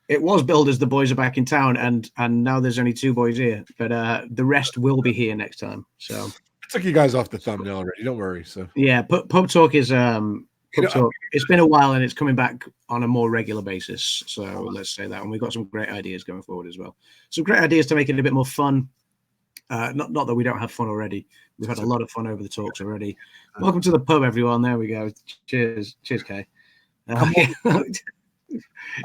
It was billed as the boys are back in town, and now there's only 2 boys here, but the rest will be here next time. So I took you guys off the thumbnail already. Don't worry. So yeah, Pub Talk is Talk. It's been a while, and it's coming back on a more regular basis. So let's say that, and we've got some great ideas going forward as well. Some great ideas to make it a bit more fun. Not that we don't have fun already. We've had a lot of fun over the talks already. Welcome to the pub, everyone. There we go. Cheers, Kay. It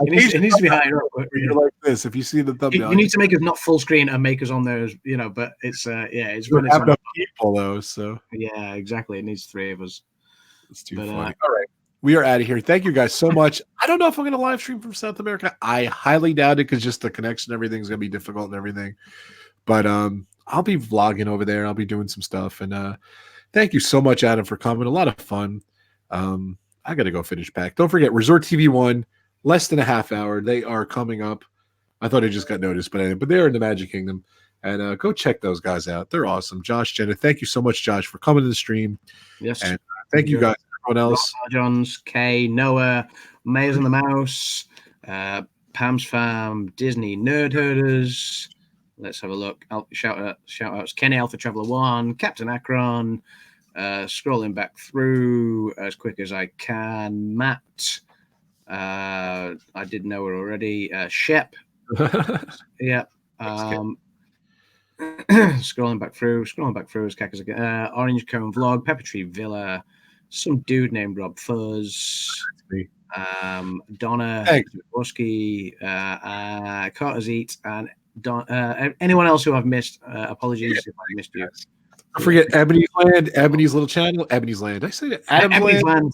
needs to be higher up. You're like this. If you see the thumbnail, you need to make us not full screen and make us on there, But it's it's when it's on people though. So yeah, exactly. It needs 3 of us. It's too funny. All right, we are out of here. Thank you guys so much. I don't know if I'm going to live stream from South America. I highly doubt it because just the connection, everything's going to be difficult and everything. But I'll be vlogging over there. I'll be doing some stuff. And thank you so much, Adam, for coming. A lot of fun. I got to go finish pack. Don't forget, Resort TV 1, less than a half hour. They are coming up. I thought I just got noticed, but they're in the Magic Kingdom. And go check those guys out. They're awesome. Josh, Jenna, thank you so much, Josh, for coming to the stream. Yes. And thank you guys. Everyone else. Johns, Kay, Noah, Mayors and the Mouse, Pam's Fam, Disney Nerd Herders. Let's have a look. Shout outs. Kenny Alpha Traveler 1, Captain Akron. Scrolling back through as quick as I can. Matt. I did know her already. Shep. Yeah. Scrolling back through as Kakas again. Orange Cone Vlog, Pepper Tree Villa, some dude named Rob Fuzz. Donna Jaworski, Carter's Eat, and anyone else who I've missed, apologies if I missed you. Don't forget Ebony's Land, Ebony's Little Channel, Ebony's Land. I say that. Ebony's Land.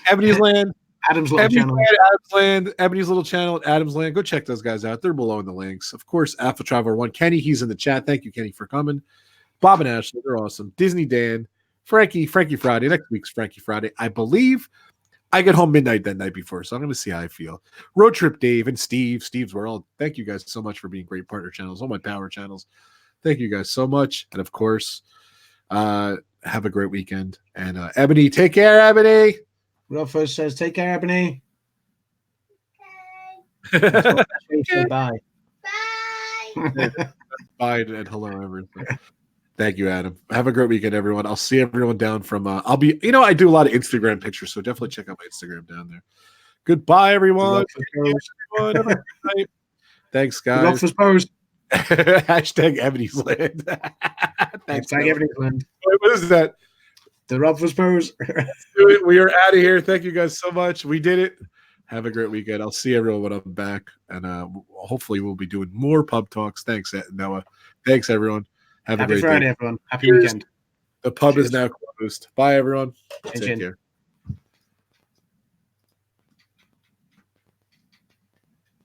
Ebony's Land. Adam's Little Channel. Adam's Land, Ebony's Little Channel, Adam's Land. Go check those guys out. They're below in the links. Of course, Alpha Traveler 1. Kenny, he's in the chat. Thank you, Kenny, for coming. Bob and Ashley, they're awesome. Disney Dan, Frankie Friday. Next week's Frankie Friday. I believe I get home midnight that night before, so I'm going to see how I feel. Road Trip Dave and Steve's World. Thank you guys so much for being great partner channels, all my power channels. Thank you guys so much. And of course, have a great weekend. And Ebony, take care, Ebony. Rob first says, take care, Ebony. Okay. Say bye. Bye. Bye and hello, everyone. Thank you, Adam. Have a great weekend, everyone. I'll see everyone down from I'll be, I do a lot of Instagram pictures, so definitely check out my Instagram down there. Goodbye, everyone. Thanks, guys. Hashtag Ebony's Land. Thanks, Hashtag Ebony's Land. What is that? The Rob was pose. We are out of here. Thank you guys so much. We did it. Have a great weekend. I'll see everyone when I'm back. And hopefully we'll be doing more pub talks. Thanks, Noah. Thanks, everyone. Have a great Friday, day. Everyone. Happy weekend. The pub is now closed. Bye, everyone. Take care.